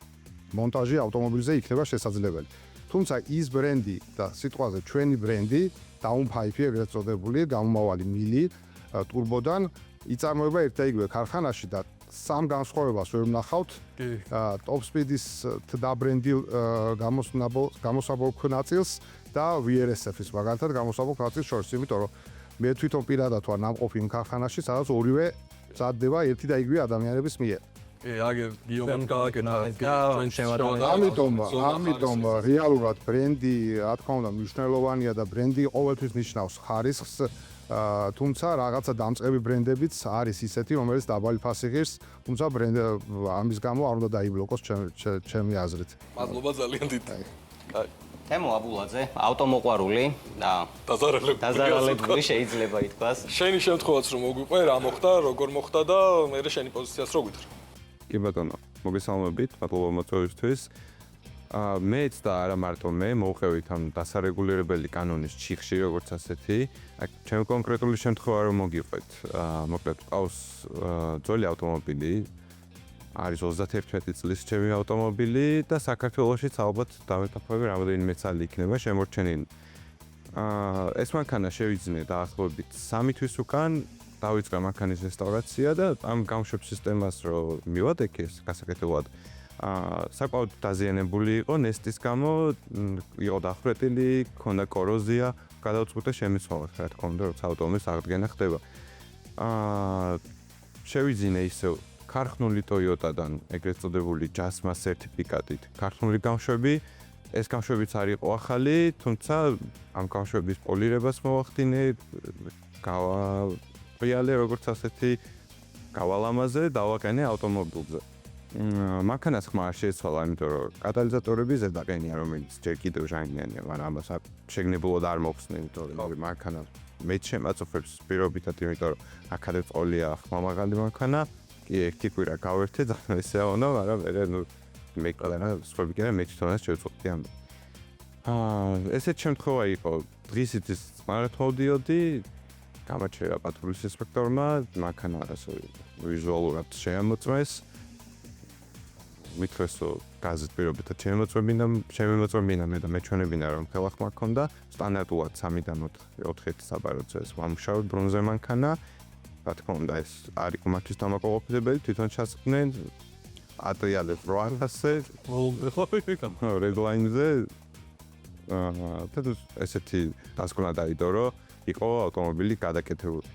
მონტაჟი ავტომობილზე იქნება შესაძლებელი. თუმცა ის ბრენდი და სიტყვაზე ჩვენი ბრენდი, დაუნფაიფი ეგრეთ წოდებული, გამომავალი მილი ტურბოდან იწარმოება ერთ და იგივე ქარხანაში და სამ განსხვავებას ვერ ვნახავთ. ტოპსპიდის დაბრენდილ გამოსაბოლქვ ნაწილს და VRS-ის მაგალითად გამოსაბოლქვ ნაწილს შორის, იმიტომ რომ მე თვითონ პირადად ვარ ნამყოფი იმ ქარხანაში, სადაც ორივე მზადდება ერთი და იგივე ადამიანების მიერ. აგერ გიომან გააკეთა ამიტომ რეალურად ბრენდი, რა თქმა უნდა, მნიშვნელოვანია და ბრენდი ყოველთვის ნიშნავს ხარისხს, თუმცა რაღაცა დამწყები ბრენდებიც არის ისეთი, რომელიც დაბალი ფასი ღირს, თუმცა ამის გამო არ უნდა დაიბლოკოს ჩემი აზრით. მადლობა ძალიან დიდი. თემო აბულაძე, ავტომოყვარული და დაზარალებული შეიძლება ითქვას. შენი შემთხვევაც რომ მოგვიყვე, რა მოხდა, როგორ მოხდა და მე შენი პოზიციას რო გითხრა. კი ბატონო, მოგესალმებით, მადლობა მოწვევისთვის. მეც და არა მარტო მე მოვყევით ამ დასარეგულირებელი კანონის ჩიხში როგორც ასეთი. აქ ჩემ კონკრეტული შემთხვევა რომ მოგიყვეთ, მოკლედ ყავს ძველი ავტომობილი, არის 31 წლის ჩემი ავტომობილი და საქართველოშიც ალბათ დავეთანხმები რამდენიმე წელი იქნება შემორჩენილი. ეს მანქანა შევიძინე დაახლოებით 3 თვის უკან დავიწყე მანქანის რესტავრაცია და ამ გამშვებ სისტემას რო მივადექეს გასაკეთებლად საკმაოდ დაზიანებული იყო ნესტის გამო, იყო დახვრეტილი, ქონდა კოროზია, გადავწყვიტე შემიცვალოთ, რა თქმა უნდა, როცა ავტომობილის აღდგენა ხდება. შევიძინე ისევ ქარხნული Toyota-დან ეგრეთ წოდებული JASMA სერტიფიკატით ქარხნული გამშვები. ეს გამშვებიც არ იყო ახალი, თუმცა ამ გამშვების პოლირებას მოვახდინე, გავაყრიალე როგორც ასეთი გავალამაზე, დავაყენე ავტომობილზე. მანქანას ხმა არ შეეცვალა, იმიტომ რომ კატალიზატორები ზედაყენია, რომელიც ჯერ კიდევ ჟანგიანია, მაგრამ ამას შეგნებულად არ მოხსნე, იმიტომ რომ მანქანა მეც შემაწუხებს პირობითად, იმიტომ რომ აქადე წოლია ხმა მაღალი მანქანა, კი ერთი კვირა გავერთე და ესეაონა, მაგრამ მე ყველა სხვები კიდე მე თვითონაც შევწყვეტი ამ. ესეთ შემთხვევა იყო, დღისით ის მართოვდიოდი, გამაჩერა პატრულის ინსპექტორმა, მანქანა ასე ვიზუალურად შეამოწმეს. მithres რომ გაზეთ პირობითად შემოწმებინა მე და მეჩვენებინა რომ ხელახმა ქონდა სტანდარტულად 3-დან 4 საბაროძე ეს ვამუშავებ ბრონზე მანქანა რა თქმა უნდა ეს არ იყო მათთვის დამაკმაყოფილებელი თვითონ ჩასხდნენ ატრიალებს 800-ზე რეგლაინზე ესეთი დასკვნა დაიდო რომ იყო ავტომობილი გადაკეთებული.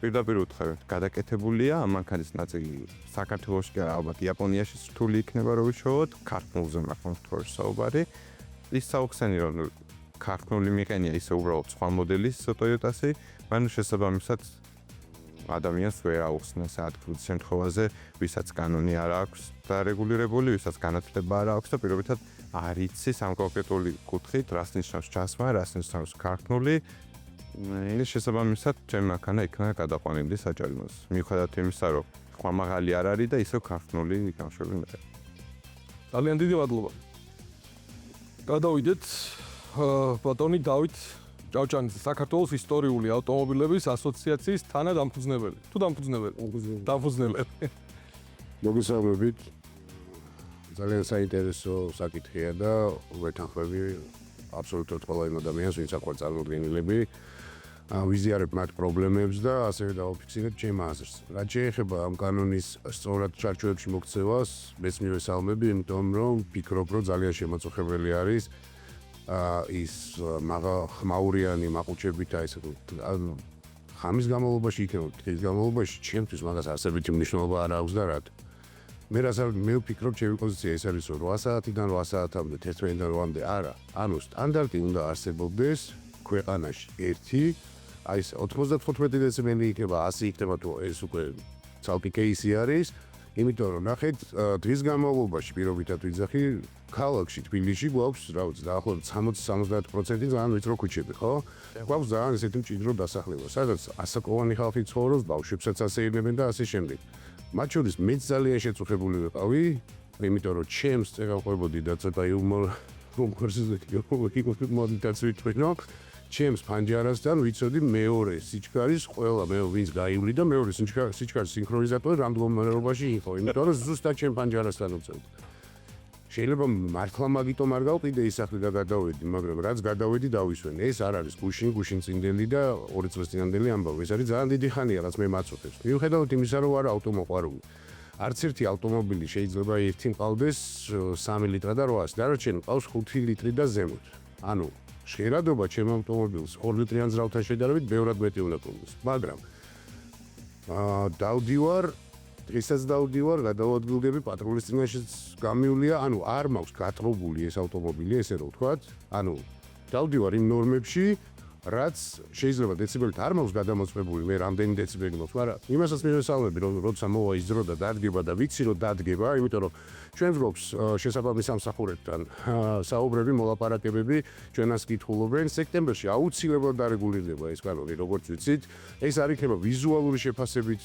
პირდაპირ უთხრობთ, გადაკეთებულია ამ მანქანის ნაწილი საქართველოში კი არა, ალბათ იაპონიაში რთული იქნება რომ ვიშოვოთ, ქართულზე მაქვს თორე საუბარი. ის საუხსენი რომ ქართული მიყენია ისე უბრალოდ სხვა მოდელის Toyota-სი, მანუ შესაბამისად ადამიანს ვერ აუხსნას ადგილ შემთხვევაზე, ვისაც კანონი არ აქვს დარეგულირებული, ვისაც განათლება არ აქვს და პირობითად არ იცის ამ კონკრეტული კუთხით, რას ნიშნავს JASMA, რას ნიშნავს ქართული ის შესაბამისად ჩემი მანქანა იქნა გადაყვანილი საჭარიმოს. მიუხედავად იმისა, რომ ხმა მაღალი არ არის და ისევ ქართული გამშვები მე. ძალიან დიდი მადლობა. გადავიდეთ ბატონი დავით ჭავჭანიძე, საქართველოს ისტორიული ავტომობილების ასოციაციის თანადამფუძნებელი. თუ დამფუძნებელი? დამფუძნებელი. მოგესალმებით. ძალიან საინტერესო საკითხია და ვეთანხმები აბსოლუტურად ყველა იმ ადამიანს, ვინც აყვარ წარმოდგენილები. ვიზიარებ მათ პრობლემებს და ასევე დავაფიქსირებ ჩემ აზრს. რაც შეეხება ამ კანონის სწორად ჩარჩოებში მოქცევას, მეც მივესალმები, იმიტომ რომ ვფიქრობ, რომ ძალიან შემაწუხებელი არის ის ხმაურიანი მაყუჩებით აი ესე ხამის განმავლობაში იქნება, დღის განმავლობაში ჩემთვის მაგას არსებითი მნიშვნელობა არ აქვს და რატო. მე ვფიქრობ, ჩემი პოზიცია ეს არის, რომ 8 საათიდან 8 საათამდე, 11-დან 8-მდე არა. ანუ სტანდარტი უნდა არსებობდეს ქვეყანაში ერთი აი 95 დეციბელი იქნება 100 იქნება თუ ეს უკვე ცალკე кейსი არის იმიტომ რომ ნახეთ დღის განმავლობაში პირობითად ვიძახი ქალაქში თბილისში გვაქვს რა ვიცი დაახლოებით 60-70% ძალიან ვიწრო ქუჩები ხო გვაქვს ძალიან ესეთი მჭიდრო დასახლება სადაც ასაკოვანი ხალხი ცხოვრობს ბავშვებსაც ასეირებენ და ასე შემდეგ მათ შორის მეც ძალიან შეწუხებული ვიყავი იმიტომ რომ ჩემს წეგავყვებოდი და ცოტა იუმორ ჩემს ფანჯარასთან ვიცოდი მეორე სიჩქარის ყველა ვინც გაივლი და მეორე სიჩქარის სინქრონიზატორი რამ მდგომარეობაში იყო იმიტომ რომ ზუსტად ჩემ ფანჯარასთან უწევდი შეიძლება მართლა მაგიტომ არ გავყიდე ისახლი და გადავედი მაგრამ რაც გადავედი დავისვენე ეს არ არის გუშინ წინდელი და 2 წლის წინდელი ამბავი ეს არის ძალიან დიდი ხანია რაც მე მაწუხებს მიუხედავად იმისა რომ არა ავტომოყვარული არც ერთი ავტომობილი შეიძლება ერთი მყავდეს 3 ლიტრა და 800 დარჩენილი ყავს 5 ლიტრი და ზემოთ ანუ შეერადობა ჩემ ავტომობილს 2 ლიტრიან ზრავთან შედარებით ბევრად მეტი უნდა კონდეს. მაგრამ დავდივარ, დღესაც დავდივარ, გადავადგილდები პატრულის წინაშეც გამივლია, ანუ არ მაქვს გათხრობული ეს ავტომობილი, ესე რომ ვთქვათ. ანუ დავდივარ იმ ნორმებში, რაც შეიძლება დეციბელით არ მაქვს გადამოწმებული, მე რამდენი დეციბელი მაქვს, მაგრამ იმასაც მივესალმები, რომ როცა მოვა ის დრო და დადგება და ვიცი რომ დადგება, იმიტომ რომ ჩვენ ვგობს შესაბამის სამსახურებთან საუბრები, მოლაპარაკებები, ჩვენას კითხულობენ სექტემბერში აუცილებლად დარეგულირდება ეს კანონი, როგორც ვიცით, ეს არ იქნება ვიზუალური შეფასებით,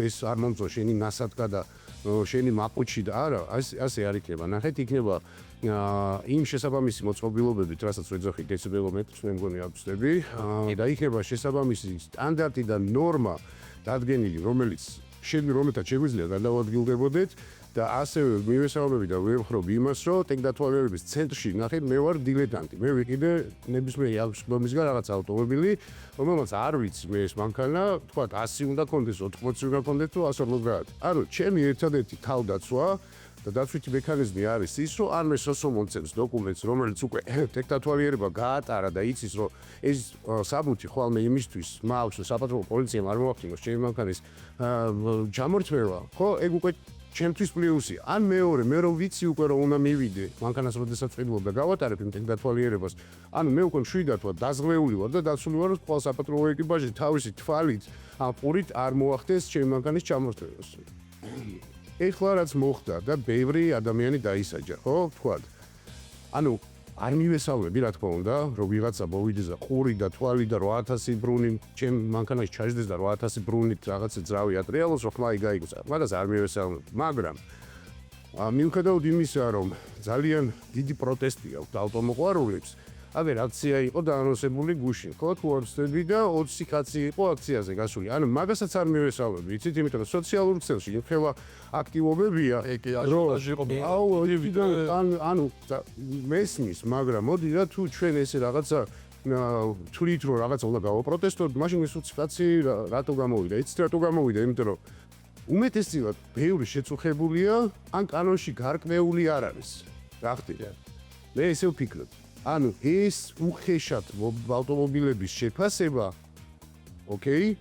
ეს არ მომწონს შენი ნასადგა და შენი მაყუჩი და არა, ასე არ იქნება. ნახეთ, იქნება იმ შესაბამისი მოწყობილობებით, რასაც ვეძახით დეციბელომეტრს, მე მგონი ავწდები და იქნება შესაბამისი სტანდარტი და ნორმა დადგენილი, რომელთაც შეგვიძლია გადავადგილდებოდეთ და ასევე მივესალმები და ვემხრობ იმას, რომ ტექნათვალიერების ცენტრში ნახეთ, მე ვარ დილეტანტი. მე ვიყიდე ნებისმიერი აღსდგომისგან რაღაც ავტომობილი, რომელმაც არ ვიცი მე ეს მანქანა, თქვა 100 უნდა კონდეს, 80 უნდა კონდეს თუ 150. ანუ ჩემი ერთადერთი თავდაცვა და დაცვითი მექანიზმი არის ის, რომ ან მე სოსო მომწევს დოკუმენტს, რომელიც უკვე ტექნათვალიერება გაატარა და იცის, რომ ეს საბუთი ხოლმე იმისთვის მაქვს, რომ საპატრონო პოლიციამ არ მოახდინოს ჩემი მანქანის ჯამორთმევა, ხო, ეგ უკვე ჩემთვის პლუსია. ან მეორე, მე რომ ვიცი უკვე რომ უნდა მივიდე მანქანას როდესაც ვყიდულობ და გავატარებ იმ ტექნათვალიერებას, ანუ მე უკვე მშვიდად ვარ, დაზღვეული ვარ და დაცული ვარ, რომ ყველა საპატრონო ეკიპაჟი თავისი თვალით ან პურით არ მოახდეს ჩემი მანქანის ჩამორთმევას. ეხლა რაც მოხდა და ბევრი ადამიანი დაისაჯა, ხო, თქვათ. ანუ არ მივესალმები, რა თქმა უნდა, რომ ვიღაცა მოვიდეს და ყური და თვალი და 8000 ბრუნი ჩემ მანქანაში ჩაჯდეს და 8000 ბრუნით რაღაცა ძრავი ატრიალოს, რომ ხმა იგაიგოს. მაგას არ მივესალმები, მაგრამ მიუხედავად იმისა, რომ ძალიან დიდი პროტესტი აქვს ავტომოყვარულებს, აგერ აქცია იყო დაანონსებული გუშინ, ხო, თუ არ ვცდები და 20 კაცი იყო აქციაზე გასული. ანუ მაგასაც არ მივესალმები, იცით, იმიტომ რომ სოციალურ ქსელში ხევა აქტივობებია, ანუ მესმის, მაგრამ მოდი რა თუ ჩვენ ესე რაღაცა თვლით რომ რაღაცა უნდა გავაპროტესტოთ, მაშინ ეს 20 კაცი რატო გამოვიდა? იცით რატო გამოვიდა? იმიტომ რომ უმეტესწილად ბევრი შეწუხებულია, ან კანონში გარკვეული არ არის. რა ხდება? მე ესე ვფიქრობ. ანუ ეს უხეშად ავტომობილების შეფასება, ოკეი,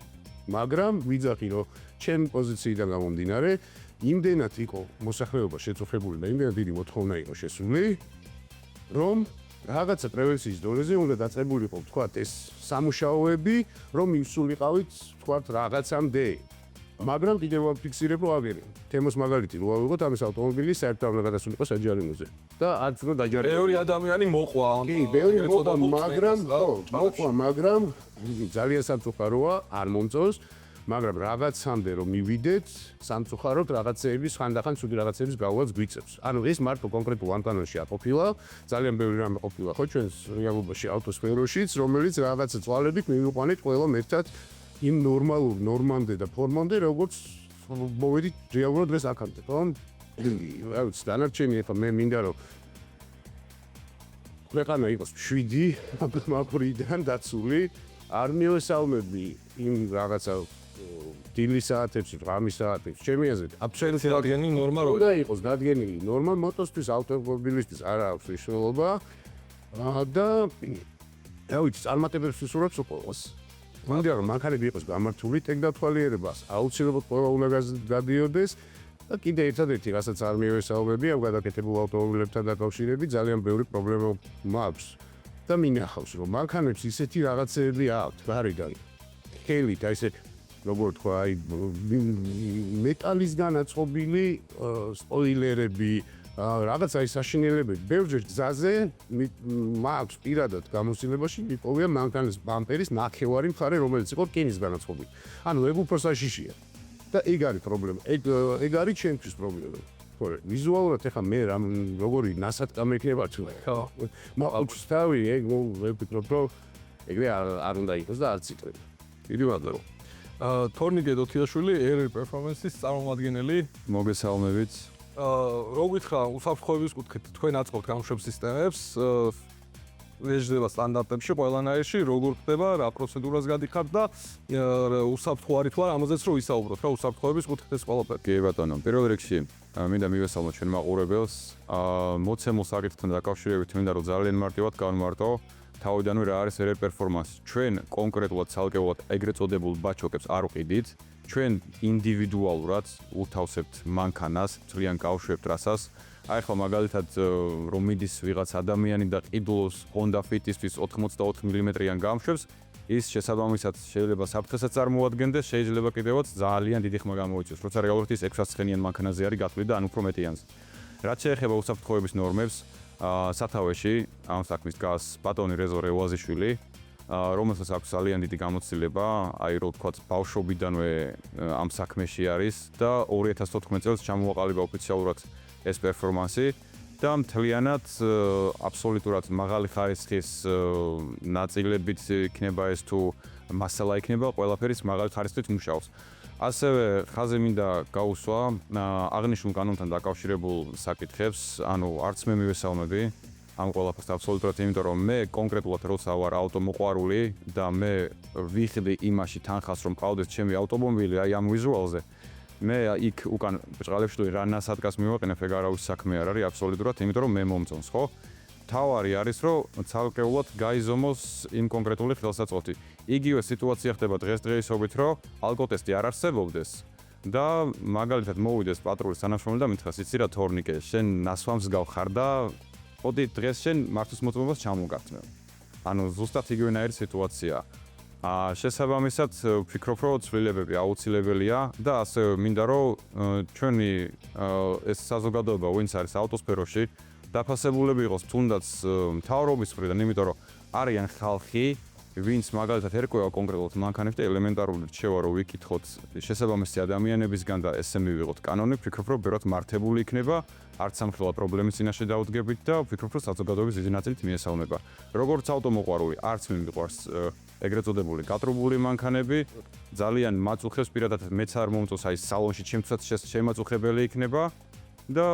მაგრამ ვიძახი რომ ჩემი პოზიციიდან გამომდინარე, იმდენად იყო მოსახლეობა შეწუხებული და იმდენად დიდი მოთხოვნა იყო შესული, რომ რაღაცა პრევენციის დონეზე უნდა დაწყებულიყო, თქვათ, ეს სამუშაოები, რომ მივსულიყავით, თქვათ, რაღაცამდე. მაგრამ კიდევ ვაფიქსირებ, რომ აგერი. თემოს მაგალითი რო ავიღოთ, ამის ავტომობილი საერთოდ უნდა გადასულიყო საჯარიმოზე. და არც უნდა დაჯარიმოს. ბევრი ადამიანი მოყვა. კი, ბევრი მოყვა, მაგრამ ძალიან სამწუხაროა, არ მომწონს, მაგრამ რაღაცამდე რომ მივიდეთ, სამწუხაროდ რაღაცეების ხანდახან ცუდი რაღაცეების გავუაც გვიწევს. ანუ ეს მარტო კონკრეტულ ანტანოში არ ყოფილა, ძალიან ბევრი რამე ყოფილა ხო ჩვენს რეალობაში ავტოსფეროშიც, რომელიც რაღაცა წვალებით მივიყვანეთ ყველამ ერთად იმ ნორმალურ ნორმამდე და ფორმამდე, როგორც მოვედით რეალურად დღეს აქამდე, ხო? რა ვიცი, დანარჩენი ახლა მე მინდა რომ ქვეყანა იყოს 7 მაფრიდან დაცული, არ მივესალმები იმ რაღაცა დილის საათებში, ღამის საათებში, ჩემი აზრით, აბსოლუტურად დადგენილი ნორმა რო უნდა იყოს დადგენილი ნორმა მოტოსთვის, ავტომობილისტვის არ აქვს მნიშვნელობა და რა ვიცი, წარმატებებს ვისურვებს უყუროს. მინდა რომ მანქანები იყოს გამართული ტექნათვალიერებას, აუცილებლად ყველა უნდა გადიოდეს და კიდე ერთადერთი რასაც არ მივესალმები, ამ გადაკეთებულ ავტომობილებთან დაკავშირებით ძალიან ბევრი პრობლემა მაქვს და მინახავს რომ მანქანებს ისეთი რაღაცები აქვთ გარედან. ხელით აი ესე როგორ თქვა, აი მეტალისგან აწყობილი სპოილერები, რაღაცა ის საშინელებები. ბევრჯერ გზაზე მაქვს პირადად გამოცდილებაში მიპოვია მანქანის ბამპერის ნახევარი მხარე, რომელიც იყო რკინისგან აწყობილი. ანუ ეგ უფრო საშიშია. და ეგ არის პრობლემა. ეგ არის ჩემთვის პრობლემა. ხო, ვიზუალურად ეხა მე როგორი ნასატკა მექნება თუ. ხო. მაქვს თავი, ეგ ვფიქრობ, რომ ეგრე არ უნდა იყოს და არც იწევს. დიდი მადლობა. თორნიკე დოთიაშვილი, RR Performance-ის წარმომადგენელი. მოგესალმებით. რო გითხრა უსაფრთხოების კუთხით თქვენ აწყობთ გამოშვების სისტემებს, ეჯდება სტანდარტებში ყველანაირში, როგორ ხდება, რა პროცედურას გადიხართ და უსაფრთხო არის თუ არა, ამაზეც რო ვისაუბროთ, რა უსაფრთხოების კუთხით ეს ყველაფერი. კი ბატონო, პირველ რიგში მინდა მივესალმოთ ჩვენ მაყურებელს. მოცემულ საკითხთან დაკავშირებით მინდა რომ ძალიან მარტივად გავმარტო თავიდანვე რა არის RR Performance. ჩვენ კონკრეტულად ცალკეულად ეგრეთ წოდებულ ბაჩოკებს არ ვყიდით. ჩვენ ინდივიდუალურად უთავსებთ მანქანას, ძალიან კავშირებთ რასას. აი ხო მაგალითად რომ მიდის ვიღაც ადამიანი და ყიდულობს Honda Fit-ისთვის 84 მმ-იან გამშვებს, ის შესაბამისად შეიძლება საფრთხესაც წარმოადგენდეს, შეიძლება კიდევაც ძალიან დიდი ხმა გამოიწვიოს, როცა რეალურად ის 600 ცხენიან მანქანაზე არის გათვლილი და ან უფრო მეტიანს. რაც შეეხება უსაფრთხოების ნორმებს, სათავეში ამ საქმის დგას ბატონი რეზო რევაზიშვილი, რომელსაც აქვს ძალიან დიდი გამოცდილება, აი რო ვთქვათ, ბავშვობიდანვე ამ საქმეში არის და 2014 წელს ჩამოაყალიბა ოფიციალურად ეს პერფორმანსი და მთლიანად აბსოლუტურად მაღალი ხარისხის ნაწილებით იქნება ეს თუ მასალა იქნება, ყველაფერის მაღალი ხარისხით მუშაობს. ასევე ხაზე მინდა გაუსვა აღნიშნულ კანონთან დაკავშირებულ საკითხებს, ანუ არც მე მივესალმები ამ ყველაფერს აბსოლუტურად, იმიტომ რომ მე კონკრეტულად როცა ვარ ავტომოყვარული და მე ვიხდი იმაში თანხას რომ ყავდეს ჩემი ავტომობილი აი ამ ვიზუალზე, მე იქ უკან ბჭყალებში რა ნასადგას მივაყენებ, ეგ არავის საქმე არ არის აბსოლუტურად, იმიტომ რომ მე მომწონს, ხო? თავარი არის რომ ცალკეულად გაიზომოს იმ კონკრეტული ხელსაწყოთი. იგივე სიტუაცია ხდება დღესდღეობით, რომ ალკოტესტი არ არსებობდეს და მაგალითად მოვიდეს პატრულის თანამშრომელი და მითხრას, იცი რა თორნიკე, შენ ნასვამს გავხარ და ოდი დღეს შენ მართვის მოწმობას ჩამოგართმევ. ანუ ზუსტად იგივენაირი სიტუაციაა. შესაბამისად ვფიქრობ, რომ ცვლილებები აუცილებელია და ასევე მინდა რომ ჩვენი ეს საზოგადოება, ვინც არის ავტოსფეროში, დაფასებულები იყოს თუნდაც მთავრობის მხრიდან, იმიტომ რომ არიან ხალხი, ვინც მაგალითად ერკვევა კონკრეტულად მანქანებს და ელემენტარული რჩევა რომ ვიკითხოთ შესაბამისი ადამიანებისგან და ესე მივიღოთ კანონი, ვფიქრობ, რომ ბევრად მართებული იქნება, არც სამხელა პრობლემის წინაშე დავუდგებით და ვფიქრობ, რომ საზოგადოების დიდი ნაწილით მიესალმება. როგორც ავტომოყვარული, არც მე მიყვარს ეგრეთ წოდებული გატრუბული მანქანები, ძალიან მაწუხებს პირადად მეც არ მომწონს აი სალონში ჩემთვისაც შემაწუხებელი იქნება და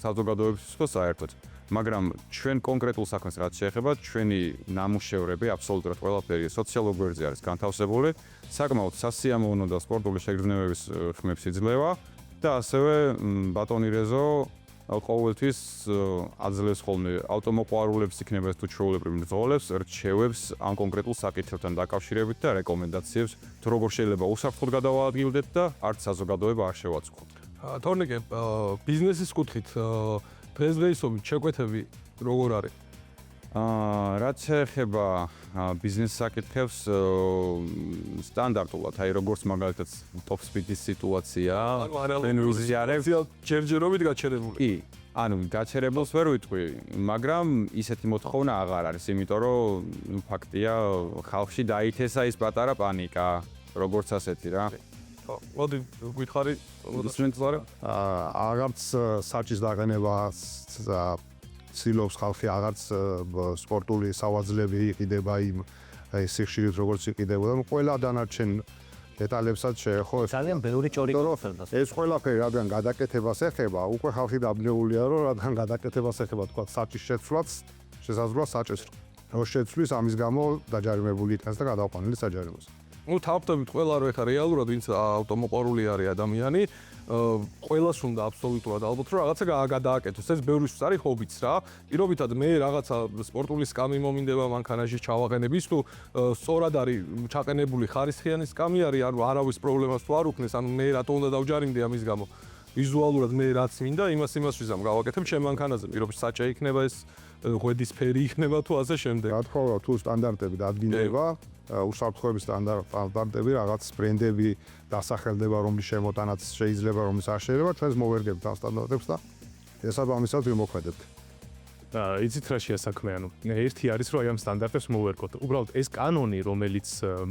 საზოგადოებისთვის ხო საერთოდ. მაგრამ ჩვენ კონკრეტულ საქმეს რაც შეეხება, ჩვენი ნამუშევრები აბსოლუტურად ყველაფერი სოციალურ გვერდზე არის განთავსებული, საკმაოდ სასიამოვნო და სპორტული შეგრძნებების ხმებს იძლევა და ასევე ბატონი რეზო ყოველთვის აძლევს ხოლმე ავტომოყვარულებს იქნება თუ ჩვეულებრივ მძღოლებს, რჩევებს ამ კონკრეტულ საკითხებთან დაკავშირებით და რეკომენდაციებს, თუ როგორ შეიძლება უსაფრთხოდ გადავაადგილდეთ და არც საზოგადოება არ შევაწყოთ. თორნიკე, ბიზნესის კუთხით დღესდღეობით შეკვეთები როგორ არის? რაც შეეხება ბიზნეს საკითხებს, სტანდარტულად, აი როგორც მაგალითად top speed-ის სიტუაცია, ვიზიარებ ჯერჯერობით გაჩერებული. კი, ანუ გაჩერებულს ვერ ვიტყვი, მაგრამ ისეთი მოთხოვნა აღარ არის, იმიტომ რომ ფაქტია, ხალხში დაითესა ის პატარა პანიკა, როგორც ასეთი რა. ხო, მოდი გითხარი, მოსმენთ აღარც საჭის დაყენება ცდილობს ხალხი, აღარც სპორტული სავაძლები იყიდება იმ სიხშირით როგორც იყიდებოდა. ყველა დანარჩენ დეტალებსაც შეეხო. ძალიან ბევრი ჭორი გქონდა. ეს ყველაფერი რადგან გადაკეთებას ეხება, უკვე ხალხი დაბნეულია, რომ რადგან გადაკეთებას ეხება, თქვა საჭის შეცვლაც, შესაძლოა საჭის რო შეცვლის, ამის გამო დაჯარიმებული იქნას და გადაყვანილი საჯარიმოს. ნუ თავდებით ყველა რო ეხა რეალურად ვინც ავტომოყვარული არის ადამიანი, ყველას უნდა აბსოლუტურად ალბათ რომ რაღაცა გადააკეთოს. ეს ბევრისთვის არის ჰობიც რა. პირობითად მე რაღაცა სპორტული სკამი მომინდება მანქანაში ჩავაყენებ, ის თუ სწორად არის ჩაყენებული ხარისხიანი სკამი არის, ანუ არავის პრობლემას თუ არ უქმნეს, ანუ მე რატო უნდა დავჯარიმდე ამის გამო. ვიზუალურად მე რაც მინდა, იმას ვიზამ გავაკეთებ ჩემ მანქანაზე. პირობითად საჭე იქნება ეს ღვედის ფერი იქნება თუ ასე შემდეგ. რა თქმა უნდა, თუ სტანდარტები დადგინდება, უსაფრთხოების სტანდარტები, რაღაც ბრენდები დასახელდება, რომლის შემოტანაც შეიძლება, რომლის არ შეიძლება, ჩვენს მოვერგებთ ამ სტანდარტებს და შესაბამისად ვიმოქმედებთ. იცით რა შეასაქმე, ანუ ერთი არის რომ აი ამ სტანდარტებს მოვერგოთ. უბრალოდ ეს კანონი, რომელიც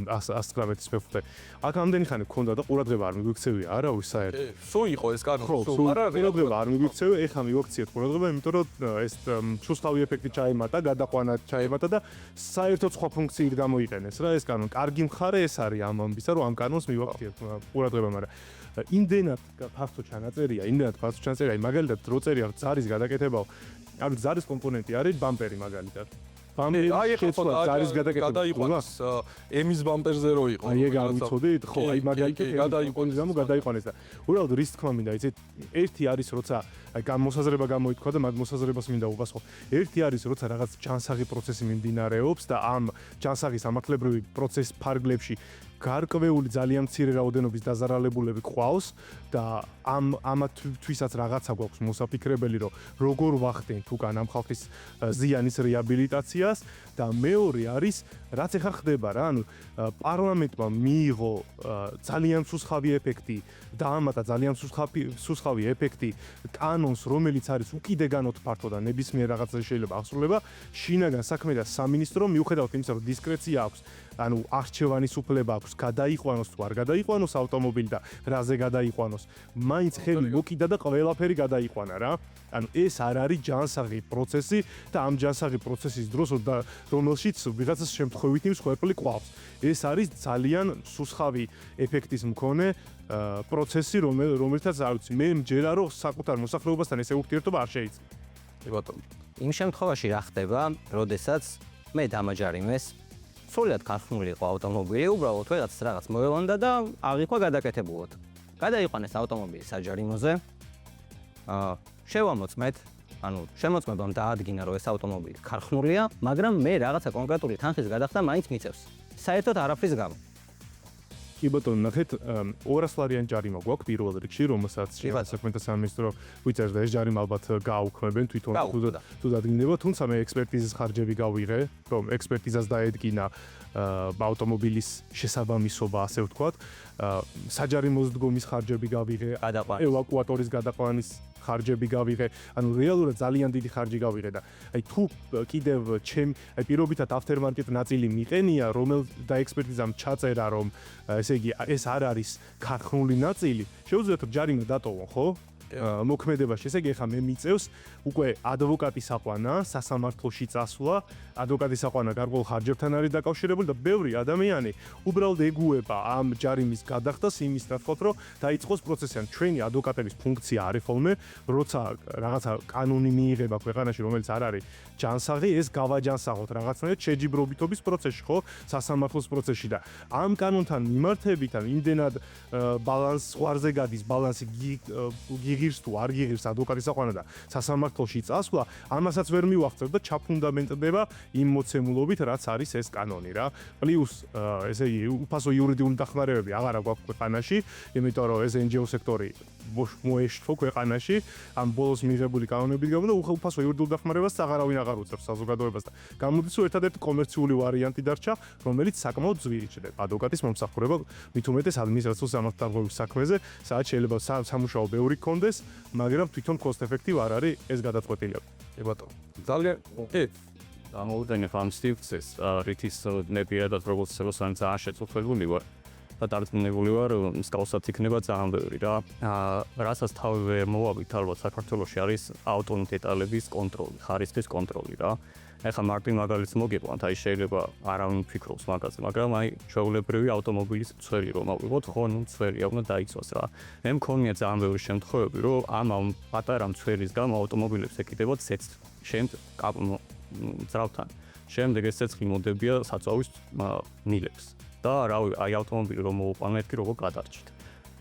119-ის მეხუთე, აქ ამდენი ხანი გქონდა და ყურადღება არ მიგვიქცევია არავის საერთოდ. სულ იყო ეს კანონი, სულ ყურადღება არ მიგვიქცევია, ეხლა მივაქციეთ ყურადღება, იმიტომ რომ ეს შუსტავი ეფექტი ჩაემატა, გადაყვანა ჩაემატა და საერთოდ სხვა ფუნქციით გამოიყენეს რა ეს კანონი. კარგი მხარე ეს არის ამ ამბისა, რომ ამ კანონს მივაქციეთ ყურადღება, მაგრამ იმდენად ფასო ჩანაწერია, მაგალითად რო წერია ზარის გადაკეთებაო, ანუ ზარის კომპონენტი არის ბამპერი მაგალითად. აი ეხლა ზარის გადაიყვანეს ემის ბამპერზე რო იყო. აი ეგ არ ვიცოდით, ხო, აი მაგალითად გადაიყვანეს და უბრალოდ რის თქმა მინდა, იცით, ერთი არის როცა აი მოსაზრება გამოითქვა და მაგ მოსაზრებას მინდა უპასუხო. ერთი არის როცა რაღაც ჯანსაღი პროცესი მიმდინარეობს და ამ ჯანსაღის ამახლებრივი პროცესის ფარგლებში გარკვეული ძალიან მცირე რაოდენობის დაზარალებულები ყავს და ამათვისაც რაღაცა გვაქვს მოსაფიქრებელი, რომ როგორ ვახდენთ უკან ამ ხალხის ზიანის რეაბილიტაციას და მეორე არის რაც ეხა ხდება რა, ანუ პარლამენტმა მიიღო ძალიან სუსხავი ეფექტი, დაამატა ძალიან სუსხავი ეფექტი კანონს, რომელიც არის უკიდეგანოდ ფართო და ნებისმიერ რაღაცაზე შეიძლება აღსრულება, შინაგან საქმეთა სამინისტრო მიუხედავად იმისა, რომ დისკრეცია აქვს, ანუ არჩევანის უფლება აქვს, გადაიყვანოს თუ არ გადაიყვანოს ავტომობილი და რაზე გადაიყვანოს, მაინც ხელი მოკიდა და ყველაფერი გადაიყვანა რა. ანუ ეს არ არის ჯანსაღი პროცესი და ამ ჯანსაღი პროცესის დროს რომელშიც ვიღაცას შემთხვევითი მსხვერპლი ყავს. ეს არის ძალიან სუსხავი ეფექტის მქონე პროცესი, რომელთაც არ ვიცი, მე მჯერა რომ საკუთარ მოსახლეობასთან ესე ურთიერთობა არ შეიძლება. ბატონო, იმ შემთხვევაში რა ხდება, როდესაც მე დამაჯარიმეს, სრულად ქარხნული იყო ავტომობილი, უბრალოდ რაღაც მოელონდა და აღიქვა გადაკეთებულად. გადაიყვანეს ავტომობილი საჯარიმოზე. შევამოწმეთ, ანუ შემოწმებამ დაადგინა, რომ ეს ავტომობილი ქარხნულია, მაგრამ მე რაღაცა კონკრეტული თანხის გადახდა მაინც მიწევს. საერთოდ არაფრის გამო. კი ბატონო, ნახეთ, 200 ლარიანი ჯარიმა გვაქვს პირველ რიგში, რომელსაც საქმეთა სამინისტრო ვიწერს და ეს ჯარიმა ალბათ გააუქმებენ თვითონ თუ დადგინდება, თუმცა მე ექსპერტიზის ხარჯები გავიღე, რომ ექსპერტიზას დაედგინა ავტომობილის შესაბამისობა, ასე ვთქვათ, საჯარიმოს დგომის ხარჯები გავიღე, ევაკუატორის გადაყვანის ხარჯები გავიღე, ანუ რეალურად ძალიან დიდი ხარჯი გავიღე და აი თუ კიდევ პირობითად aftermarket ნაწილი მიყენია, და ექსპერტიზამ ჩაწერა, რომ ესე იგი ეს არ არის ქარხნული ნაწილი, შეუძლიათ რომ ჯარიმა დატოვონ, ხო? მოქმედებაში, ესე იგი ახლა მე მიწევს უკვე ადვოკატის აყვანა, სასამართლოში წასვლა, ადვოკატის აყვანა გარკვეულ ხარჯებთან არის დაკავშირებული და ბევრი ადამიანი უბრალოდ ეგუება ამ ჯარიმის გადახდას იმის ნაცვლად, რომ დაიწყოს პროცესი. ან ჩვენი ადვოკატების ფუნქცია არის ხოლმე, როცა რაღაცა კანონი მიიღება ქვეყანაში, რომელიც არ არის ჯანსაღი, ეს გავაჯანსაღოთ რაღაცნაირად შეჯიბრობითობის პროცესში, ხო? სასამართლოს პროცესში და ამ კანონთან მიმართებით, ან იმდენად ბალანს ზღვარზე გადის, ბალანსი გიღირს თუ არ გიღირს ადვოკატის აყვანა და სასამართლოში წასვლა, ამასაც ვერ მივახცევ და ჩაფუნდამენტდება იმ მოცემულობით, რაც არის ეს კანონი რა. პლუს, ესე იგი, უფასო იურიდიული დახმარებები აღარა გვაქვს ქვეყანაში, იმიტომ რომ ეს NGO სექტორი მოეშთო ქვეყანაში, ამ ბოლოს მიღებული კანონებით გამო და უფასო იურიდიულ დახმარებას აღარავინ აღარ უწევს საზოგადოებას და გამოდის, რომ ერთადერთი კომერციული ვარიანტი დარჩა, რომელიც საკმაოდ ძვირი ჩნდება. ადვოკატის მომსახურება, მით უმეტეს ადმინისტრაციულ სამართალდამცავების საქმეზე, სადაც შეიძლება სამუშაო ბევრი ქონდეს, მაგრამ თვითონ cost effective არ არის ეს გადაწყვეტილი. ბატონო. ძალიან ამოვიდენთ ამ სტივცეს, რითის ნებიერად როგორც ძალიან შეწუხებული ვარ. და დარწმუნებული ვარ, მსგავსად იქნება ძალიან ბევრი რა. რასაც თავი ვერ მოვავით, ალბათ საქართველოში არის ავტო დეტალების კონტროლი, ხარისხის კონტროლი რა. ეხლა მარტივ მაგალითს მოგიყვანთ, აი შეიძლება არავინ ფიქრობს მაგაზე, მაგრამ აი ჩვეულებრივი ავტომობილის წვერი რომ ავიღოთ, ხო, ნუ წვერია უნდა დაიცვას რა. მე მქონია ძალიან ბევრი შემთხვევები, რომ ამ პატარა წვერის გამო ავტომობილებს ეკიდებათ ძრავთან. შემდეგ ეს ცეცხლი მოდებია საწვავის ნილებს. და რავი, აი ავტომობილი რომ მოვუყვანეთ, კი როგორ გადარჩით.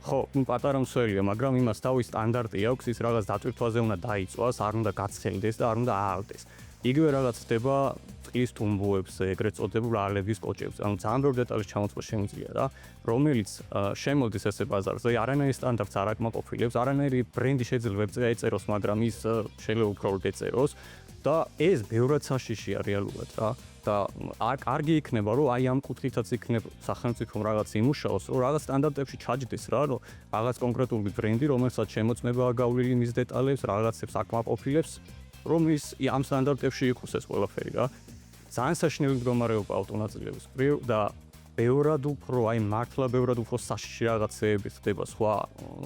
ხო, პატარა მსვერია, მაგრამ იმას თავის სტანდარტი აქვს, ის რაღაც დატვირთვაზე უნდა დაიწვას, არ უნდა გაცელდეს და არ უნდა აავდეს. იგივე რაღაც ხდება წყლის თუმბოებზე, ეგრეთ წოდებულ ალების კოჭებზე. ანუ ძალიან ბევრი დეტალის ჩამოწვა შემიძლია რა, რომელიც შემოდის ესე ბაზარზე, არანაირი სტანდარტს არ აკმაყოფილებს, არანაირი ბრენდი შეიძლება ეწეროს, მაგრამ ის შეიძლება უბრალოდ ეწეროს და ეს ბევრად საშიშია რეალურად რა. და კარგი იქნება, რომ აი ამ კუთხითაც იქნება სახელმწიფომ რაღაც იმუშაოს, რომ რაღაც სტანდარტებში ჩაჯდეს რა, რომ რაღაც კონკრეტული ბრენდი, რომელსაც შემოწმება გავლილი მის დეტალებს, რაღაცებს აკმაყოფილებს, რომ ის ამ სტანდარტებში იყოს ეს ყველაფერი რა. ძალიან საშინელი მდგომარეობა ავტონაწილების მხრივ და ბევრად უფრო, აი მართლა ბევრად უფრო საშიში რაღაცეები ხდება სხვა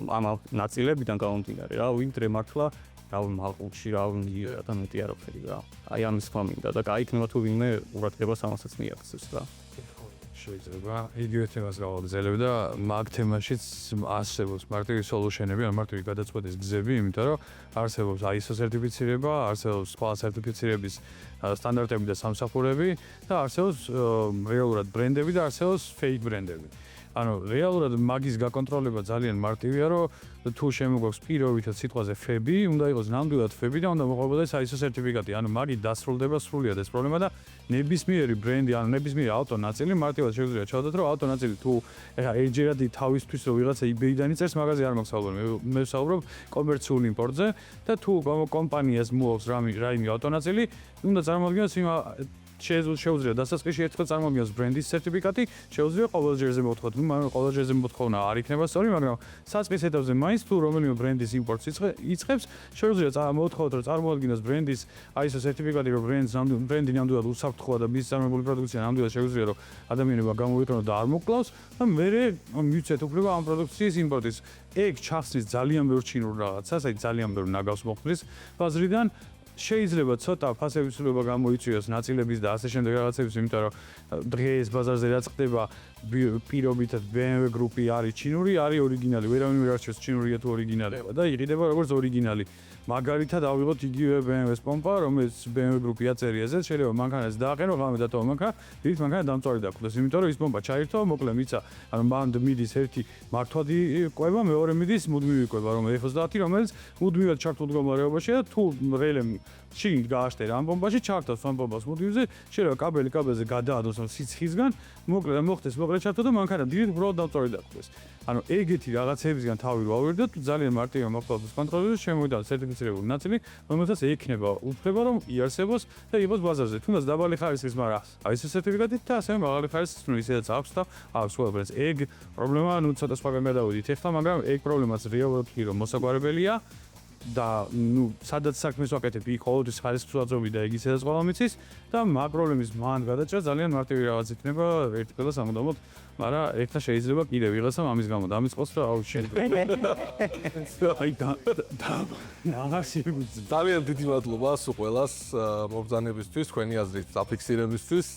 ამ ნაწილებიდან გამომდინარე რა, ვინდრე მართლა რავი მალყურში, რავი და მეტი არაფერი რა. აი ამის ფამინდა და გაიქნება თუ ვინმე ყურადღებას ამასაც მიაქცევს რა. შეიძლება იგივე თემას გავაგრძელებ და მაგ თემაშიც არსებობს მარტივი სოლუშენები, ან მარტივი გადაწყვეტის გზები, იმიტომ რომ არსებობს ISO სერტიფიცირება, არსებობს სხვა სერტიფიცირების სტანდარტები და სამსახურები და არსებობს რეალურად ბრენდები და არსებობს fake ბრენდები. ანუ რეალურად მაგის გაკონტროლება ძალიან მარტივია, რომ თუ შემოგვაქვს პირობითად სიტყვაზე ფები, უნდა იყოს ნამდვილად ფები და უნდა მოყვებოდეს ISO სერტიფიკატი. ანუ მაგით დასრულდება სრულიად ეს პრობლემა და ნებისმიერი ბრენდი, ანუ ნებისმიერი ავტონაწილი მარტივად შეგვიძლია ჩავდოთ, რომ ავტონაწილი თუ ეხა ერთჯერადი თავისთვის რომ ვიღაცა eBay-დან იწერს, მაგაზე არ მაქვს საუბარი. მე ვსაუბრობ კომერციულ იმპორტზე და თუ კომპანიას მოაქვს რაიმე ავტონაწილი, უნდა წარმოადგინოს იმ შეუძლია დასაწყისში ერთხელ წარმომიოს ბრენდის სერტიფიკატი, შეუძლია ყოველ ჯერზე მოთხოვოთ, მაგრამ ყოველ ჯერზე მოთხოვნა არ იქნება სწორი, მაგრამ საწყის ეტაპზე მაინც თუ რომელიმე ბრენდის იმპორტს იწყებს, შეუძლია მოთხოვოთ, რომ წარმოადგინოს ბრენდის ISO სერტიფიკატი, რომ ბრენდი ნამდვილად უსაფრთხოა და მის წარმოებული პროდუქცია ნამდვილად შეუძლია, რომ ადამიანებმა გამოიყენოს და არ მოკლავს და მერე მივცეთ უფლება ამ პროდუქციის იმპორტის. ეგ ჩახსნის ძალიან ბევრ ჩინურ რაღაცას, აი ძალიან ბევრ ნაგავს მოხდის ბაზრიდან. შეიძლება ცოტა ფასებისულობა გამოიწვიოს ნაწილების და ასე შემდეგ რაღაცების, იმიტომ რომ დღეს ბაზარზე რაც ხდება პირობითად BMW გრუპი არის ჩინური, არის ორიგინალი, ვერავინ ვერ არჩევს ჩინურია თუ ორიგინალია და იყიდება როგორც ორიგინალი. მაგალითად ავიღოთ იგივე BMW-ს პომპა, რომელიც BMW გრუპი აწერია Z, შეიძლება მანქანას დააყენო, ღამე დატოვა მანქანა, დიდ მანქანა დამწვარი დაკვდეს, იმიტომ რომ ის პომპა ჩაირთო, მოკლე მიცა, ანუ მან მიდის ერთი მართვადი ყვება, მეორე მიდის მუდმივი ყვება, რომელიც F30, რომელიც მუდმივად ჩართულ მდგომარეობაშია და თუ რელემ შიგნით გააშტერა ამ პომპაში, ჩართავს ამ პომპას მუდმივზე, შეიძლება კაბელზე გადაადოს სიცხისგან, მოკლე მოხდეს მოკლე ჩართო და მანქანა დიდ უბრალოდ დამწვარი დაკვდეს. ანუ ეგეთი რაღაცებისგან თავი რო ავერდოთ, ძალიან მარტივია მოხდეს კონტროლზე, შემოვიდა სერტიფიცირებული ნაწილი, რომელსაც ექნება უფლება რომ იარსებოს და იყოს ბაზარზე. თუნდაც დაბალი ხარისხის, მაგრამ აი ეს სერტიფიკატით და ასევე მაღალი ხარისხის, ну ისედაც აქვს და აქვს ყველაფერს. ეგ პრობლემა, ну ცოტა სხვაგან გადავიდით ეხლა, მაგრამ ეგ პრობლემაც რეალურად კი რომ მოსაგვარებელია და ну სადაც საქმეს ვაკეთებ, იქ ყოველთვის ხარისხის უაწოვი და ეგ ისედაც ყველა მიცის და მაგ პრობლემის მან გადაჭრა ძალიან მარტივი რაღაც იქნება ერთი ხელა სამუდამოდ, მაგრამ ეხლა შეიძლება კიდე ვიღაცამ ამის გამო დამიწყოს რომ აუ შენ აი და ძალიან დიდი მადლობა სულ ყველას მობრძანებისთვის, თქვენი აზრით დაფიქსირებისთვის.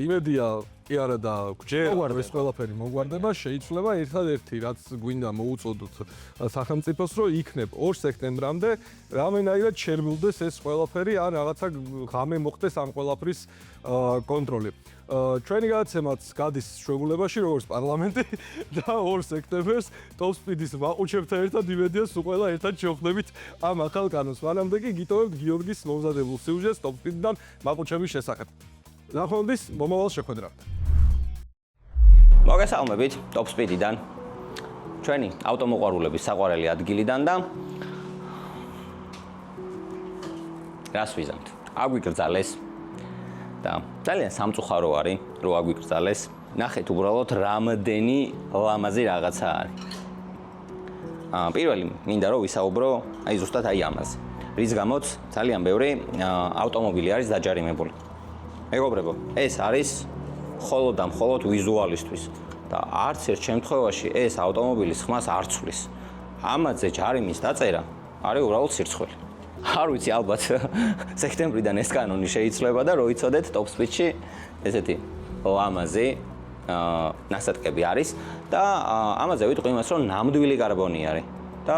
იმედია კი არა და გჯერ ეს ყველაფერი მოგვარდება, შეიძლება ერთადერთი რაც გვინდა მოუწოდოთ სახელმწიფოს, რომ იქნებ 2 სექტემბრამდე რამენაირად შერბილდეს ეს ყველაფერი, ან რაღაცა ღამე მოხდეს ამ ყველაფრის კონტროლი. ჩვენი გადაცემაც გადის ჩვეულებაში როგორც პარლამენტი და 2 სექტემბერს Top Speed-ის მაყუჩებთან ერთად იმედია სულ ყველა ერთად შევხვდებით ამ ახალ კანონს. მანამდე კი გიტოვებთ გიორგის მომზადებულ სიუჟეტს Top Speed-დან მაყუჩების შესახებ. ნახვამდის მომავალ შეხვედრამდე. მოგესალმებით Top Speed-დან. ჩვენი ავტომოყვარულების საყვარელი ადგილიდან და რას ვიზამთ? აგვიკრძალეს და ძალიან სამწუხარო არის, რომ აგვიკრძალეს. ნახეთ უბრალოდ რამდენი ლამაზი რაღაცა არის. პირველი მინდა რომ ვისაუბრო აი ზუსტად აი ამაზე. რის გამოც ძალიან ბევრი ავტომობილი არის დაჯარიმებული. მეგობრებო, ეს არის მხოლოდ და მხოლოდ ვიზუალისტვის და არც ერთ შემთხვევაში ეს ავტომობილის ხმას არ ცვლის. ამაზე ჯარიმის დაწერა არის უბრალოდ სირცხველი. არ ვიცი, ალბათ სექტემბრიდან ეს კანონი შეიცვლება და რო იცოდეთ Top Speed-ში ესეთი ლამაზი ნასატკები არის და ამაზე ვიტყვი იმას, რომ ნამდვილი კარბონი არის და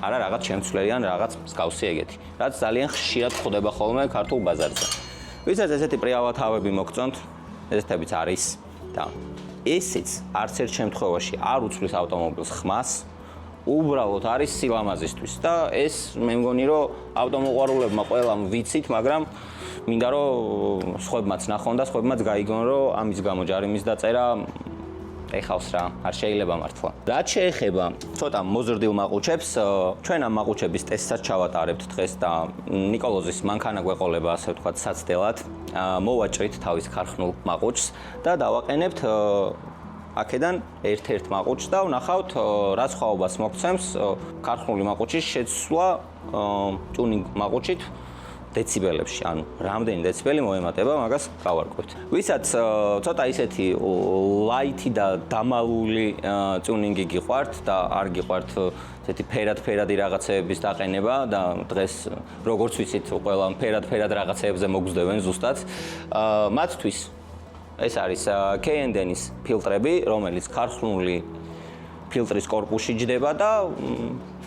არა რაღაც შემცვლელი ან რაღაც მსგავსი ეგეთი, რაც ძალიან ხშირად ხდება ხოლმე ქართულ ბაზარზე. ვისაც ესეთი პრიავათავები მოგწონთ, ესეთებიც არის და ესეც არც ერთ შემთხვევაში არ უცვლის ავტომობილს ხმას, უბრალოდ არის სილამაზისთვის და ეს მე მგონი რომ ავტომოყვარულებმა ყველამ ვიცით, მაგრამ მინდა რომ სხვებმაც ნახონ და სხვებმაც გაიგონ რომ ამის გამო ჯარიმის დაწერა ეხავს რა, არ შეიძლება მართლა. რაც შეეხება ცოტა მოზრდილ მაყუჩებს, ჩვენ ამ მაყუჩების ტესტსაც ჩავატარებთ დღეს და ნიკოლოზის მანქანა გვეყოლება, ასე ვთქვათ, საცდელად. მოვაჭრით თავის ქარხნულ მაყუჩს და დავაყენებთ აქედან ერთ-ერთ მაყუჩს და ვნახავთ რა სხვაობას მოგცემს ქარხნული მაყუჩის შეცვლა ტუნინგ მაყუჩით დეციბელებში, ანუ რამდენი დეციბელი მოემატება, მაგას გავარკვევთ. ვისაც ცოტა ისეთი ლაითი და დამალული ტუნინგი გიყვართ და არ გიყვართ ესეთი ფერად-ფერადი რაღაცეების დაყენება და დღეს როგორც ვიცით, ყველა ფერად-ფერად რაღაცეებზე მოგზდევენ ზუსტად. მათთვის ეს არის K&N-ის ფილტრები, რომელიც ქარხნული ფილტრის корпуსში ჯდება და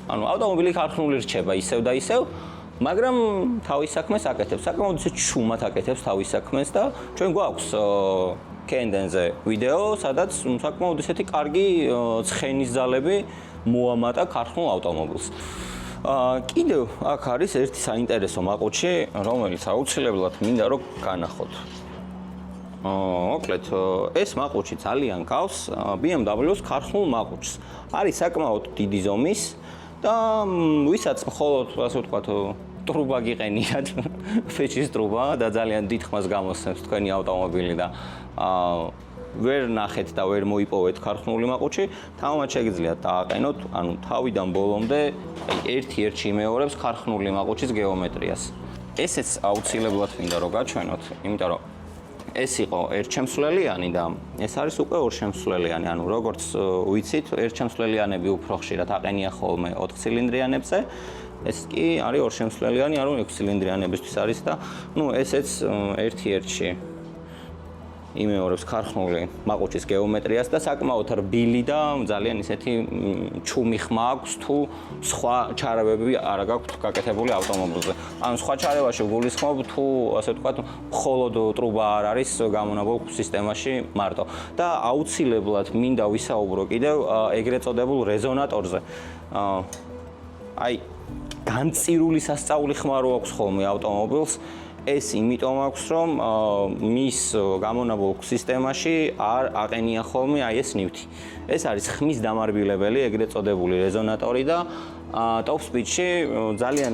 ანუ ავტომობილი ქარხნული რჩება ისევ და ისევ, მაგრამ თავის საქმეს აკეთებს. საკმაოდ ჩუმად აკეთებს თავის საქმეს და ჩვენ გვაქვს K&N-ზე ვიდეო, სადაც საკმაოდ ისეთი კარგი ცხენის ძალები მოამატა ქარხნულ ავტომობილს. კიდევ აქ არის ერთი საინტერესო მაყუჩი, რომელიც აუცილებლად მინდა რომ განახოთ. მოკლედ, ეს მაყუჩი ძალიან გავს BMW-ს ქარხნულ მაყუჩს. არის საკმაოდ დიდი ზომის და ვისაც მხოლოდ, ასე ვთქვათ, ტრუბა გიყენიათ, ფეჩის ტრუბა და ძალიან დიდ ხმას გამოსცემს თქვენი ავტომობილი და ვერ ნახეთ და ვერ მოიპოვეთ ქარხნული მაყუჩი, თავმაც შეგიძლიათ დააყენოთ, ანუ თავიდან ბოლომდე ერთ-ერთში იმეორებს ქარხნული მაყუჩის გეომეტრიას. ესეც აუცილებლად მინდა რომ გაჩვენოთ, იმიტომ რომ ეს იყო ერთშემსვლელიანი და ეს არის უკვე ორშემსვლელიანი, ანუ როგორც ვიცით, ერთშემსვლელიანები უფრო ხშირად აყენია ხოლმე 4 ცილინდრიანებზე, ეს კი არის ორშემსვლელიანი, ანუ 6 ცილინდრიანებისთვის არის და ესეც ერთ-ერთში იმეორებს ქარხნული მაყუჩის გეომეტრიას და საკმაოდ რბილი და ძალიან ისეთი ჩუმი ხმა აქვს თუ სხვა ჩარევები არ გაქვთ გაკეთებული ავტომობილზე. ანუ სხვა ჩარევაში გულისხმობ თუ ასე ვთქვათ, მხოლოდ ტრუბა არ არის გამონაბოლ სისტემაში მარტო. და აუცილებლად მინდა ვისაუბრო კიდევ ეგრეთ წოდებულ რეზონატორზე. აი განწირული სასწაული ხმა რო აქვს ხოლმე ავტომობილს ეს იმიტომ აქვს, რომ მის გამონაბოლ სისტემაში არ აყენია ხოლმე აი ეს ნივთი. ეს არის ხმის დამარბილებელი, ეგრეთ წოდებული რეზონატორი და top speed-ში ძალიან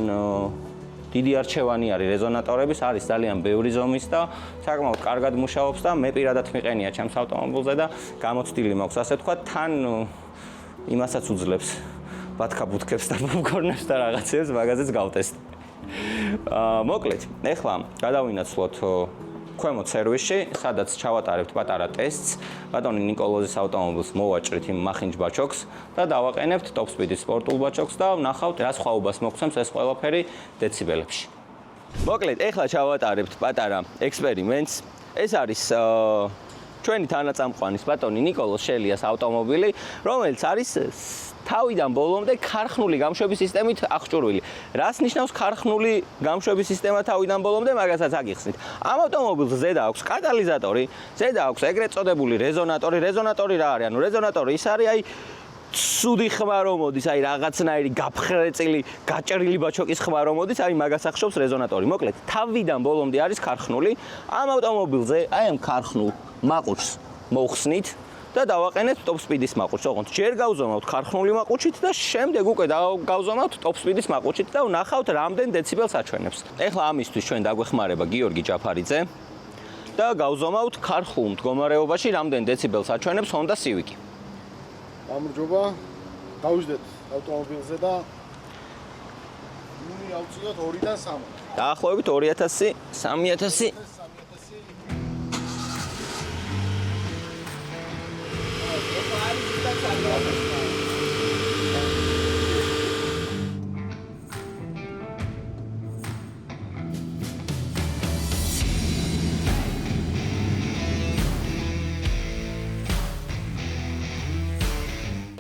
დიდი არჩევანი არის რეზონატორების, არის ძალიან ბევრი ზომის და საკმაოდ კარგად მუშაობს და მე პირადად მიყენია ჩემს ავტომობილზე და გამოცდილი მაქვს, ასე ვთქვათ, თან იმასაც უძლებს ბათქაბუთქებს და პოპკორნებს და რაღაცებს, მაგაზეც გავტესტე. მოკლედ, ეხლა გადავინაცვლოთ ქვემოთ სერვისში, სადაც ჩავატარებთ პატარა ტესტს. ბატონი ნიკოლოზის ავტომობილს მოვაჭრით იმ მახინჯ ბაჩოქს და დავაყენებთ top speed-ის სპორტულ ბაჩოქს და ვნახავთ რა სხვაობას მოგცემს ეს ყველაფერი დეციბელებში. მოკლედ, ეხლა ჩავატარებთ პატარა ექსპერიმენტს. ეს არის ჩვენი თანაწამყვანის ბატონი ნიკოლოზ შელიას ავტომობილი, რომელიც არის თავიდან ბოლომდე ქარხნული გამშვების სისტემით აღჭურვილი. რას ნიშნავს ქარხნული გამშვების სისტემა თავიდან ბოლომდე, მაგასაც აგიხსნით. ამ ავტომობილს ზედა აქვს კატალიზატორი, ზედა აქვს ეგრეთ წოდებული რეზონატორი. რეზონატორი რა არის? ანუ რეზონატორი ის არის აი ცუდი ხმა რომ მოდის, აი რაღაცნაირი გაფხრეწილი, გაჭრილი ბაჩოკის ხმა რომ მოდის, აი მაგას ახშობს რეზონატორი. მოკლედ, თავიდან ბოლომდე არის ქარხნული. ამ ავტომობილზე აი ამ ქარხნულ მაყუჩს მოვხსნით და დავაყენეთ top speed-ის მაყუჩს. ოღონდ ჯერ გავზომავთ ქარხნული მაყუჩით და შემდეგ უკვე გავზომავთ top speed-ის მაყუჩით და ვნახავთ რამდენ დეციბელს აჩვენებს. ეხლა ამისთვის ჩვენ დაგვეხმარება გიორგი ჯაფარიძე და გავზომავთ ქარხნულ მდგომარეობაში რამდენ დეციბელს აჩვენებს Honda Civic. გამარჯობა. დავიждეთ ავტომობილზე და ავწიოთ 2-დან 3. დაახლოებით 2000, 3000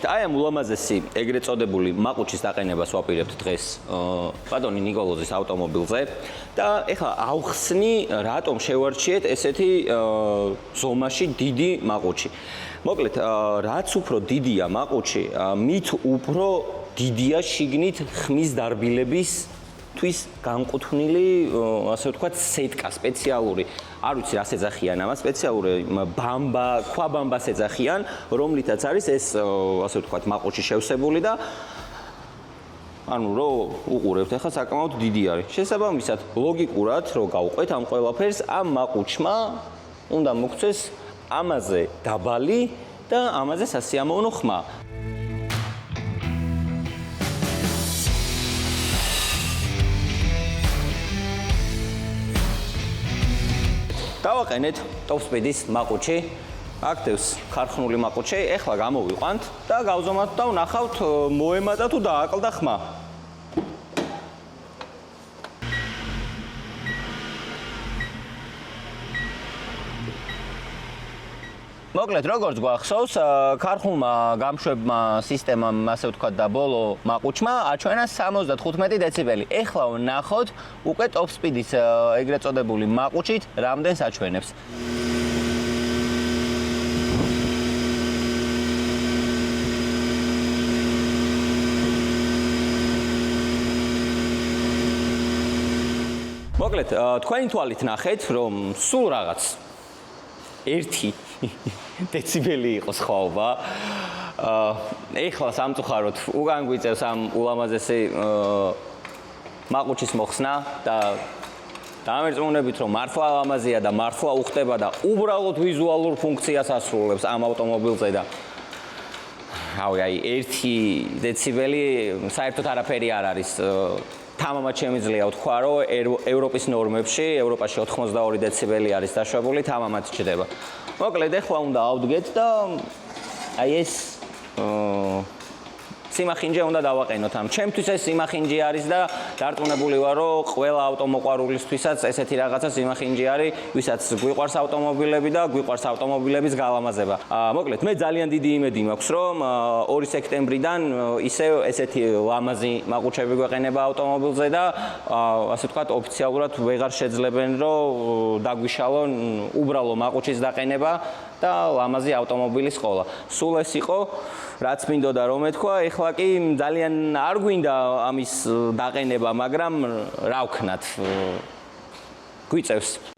აი ამ ულამაზესი ეგრეთ წოდებული მაყუჩის დაყენებას ვაპირებთ დღეს ბატონი ნიკოლოზის ავტომობილზე და ეხლა ავხსნი რატომ შევარჩიეთ ესეთი ზომაში დიდი მაყუჩი. მოკლედ, რაც უფრო დიდია მაყუჩი, მით უფრო დიდია შიგნით ხმის დარბილების თვის განკუთვნილი, ასე ვთქვათ, სეტკა სპეციალური. არ ვიცი რა ეძახიან ამას, სპეციალური ბამბა, ქვა ბამბას ეძახიან, რომლითაც არის ეს, ასე ვთქვათ, მაყუჩი შევსებული და ანუ რო უყურებთ, ახლა საკმაოდ დიდი არის. შესაბამისად, ლოგიკურად რო გავყვეთ ამ ყველაფერს, ამ მაყუჩმა უნდა მოგცეს ამაზე დაბალი და ამაზე სასიამოვნო ხმა. დავაყენეთ top speed-ის მაყუჩი, აქტივს ქარხნული მაყუჩი, ეხლა გამოვიყვანთ და გავზომავთ და ვნახავთ მოემატა თუ დააკლდა ხმა. მოკლედ, როგორც გვახსოვს, ქარხნულმა გამშვებმა სისტემამ, ასე ვთქვათ, და ბოლო მაყუჩმა აჩვენა 75 დეციბელი. ეხლა ვნახოთ უკვე top speed-ის ეგრეთ წოდებული მაყუჩით რამდენს აჩვენებს. მოკლედ, თქვენი თვალით ნახეთ, რომ სულ რაღაც 1 დეციბელი იყო სხვაობა. ეხლა სამწუხაროდ უკან გვიწევს ამ ულამაზესი მაყუჩის მოხსნა და დამერწმუნებით რომ მართლა ლამაზია და მართლა უხდება და უბრალოდ ვიზუალურ ფუნქციას ასრულებს ამ ავტომობილზე და აი 1 დეციბელი საერთოდ არაფერი არ არის. თამამად შემიძლია ვთქვა, რომ ევროპის ნორმებში, ევროპაში 82 დეციბელი არის დაშვებული, თამამად ჩდება. მოკლედ, ეხლა უნდა ავდგეთ და აი ეს სიმახინჯე უნდა დავაყენოთ ამ. ჩემთვის ეს სიმახინჯე არის და დარწმუნებული ვარ, რომ ყველა ავტომოყვარულისთვისაც ესეთი რაღაცა სიმახინჯე არის, ვისაც გვიყვარს ავტომობილები და გვიყვარს ავტომობილების გალამაზება. მოკლედ, მე ძალიან დიდი იმედი მაქვს, რომ 2 სექტემბრიდან ისევ ესეთი ლამაზი მაყუჩები გვეყენება ავტომობილზე და ასე ვთქვათ, ოფიციალურად ვეღარ შეძლებენ, რომ დაგვიშალონ უბრალო მაყუჩის დაყენება და ლამაზი ავტომობილის ყოლა. სულ ეს იყო, რაც მინდოდა რომ ეთქვა, ეხლა კი ძალიან არ გვინდა ამის დაყენება, მაგრამ რა ვქნათ? გვიწევს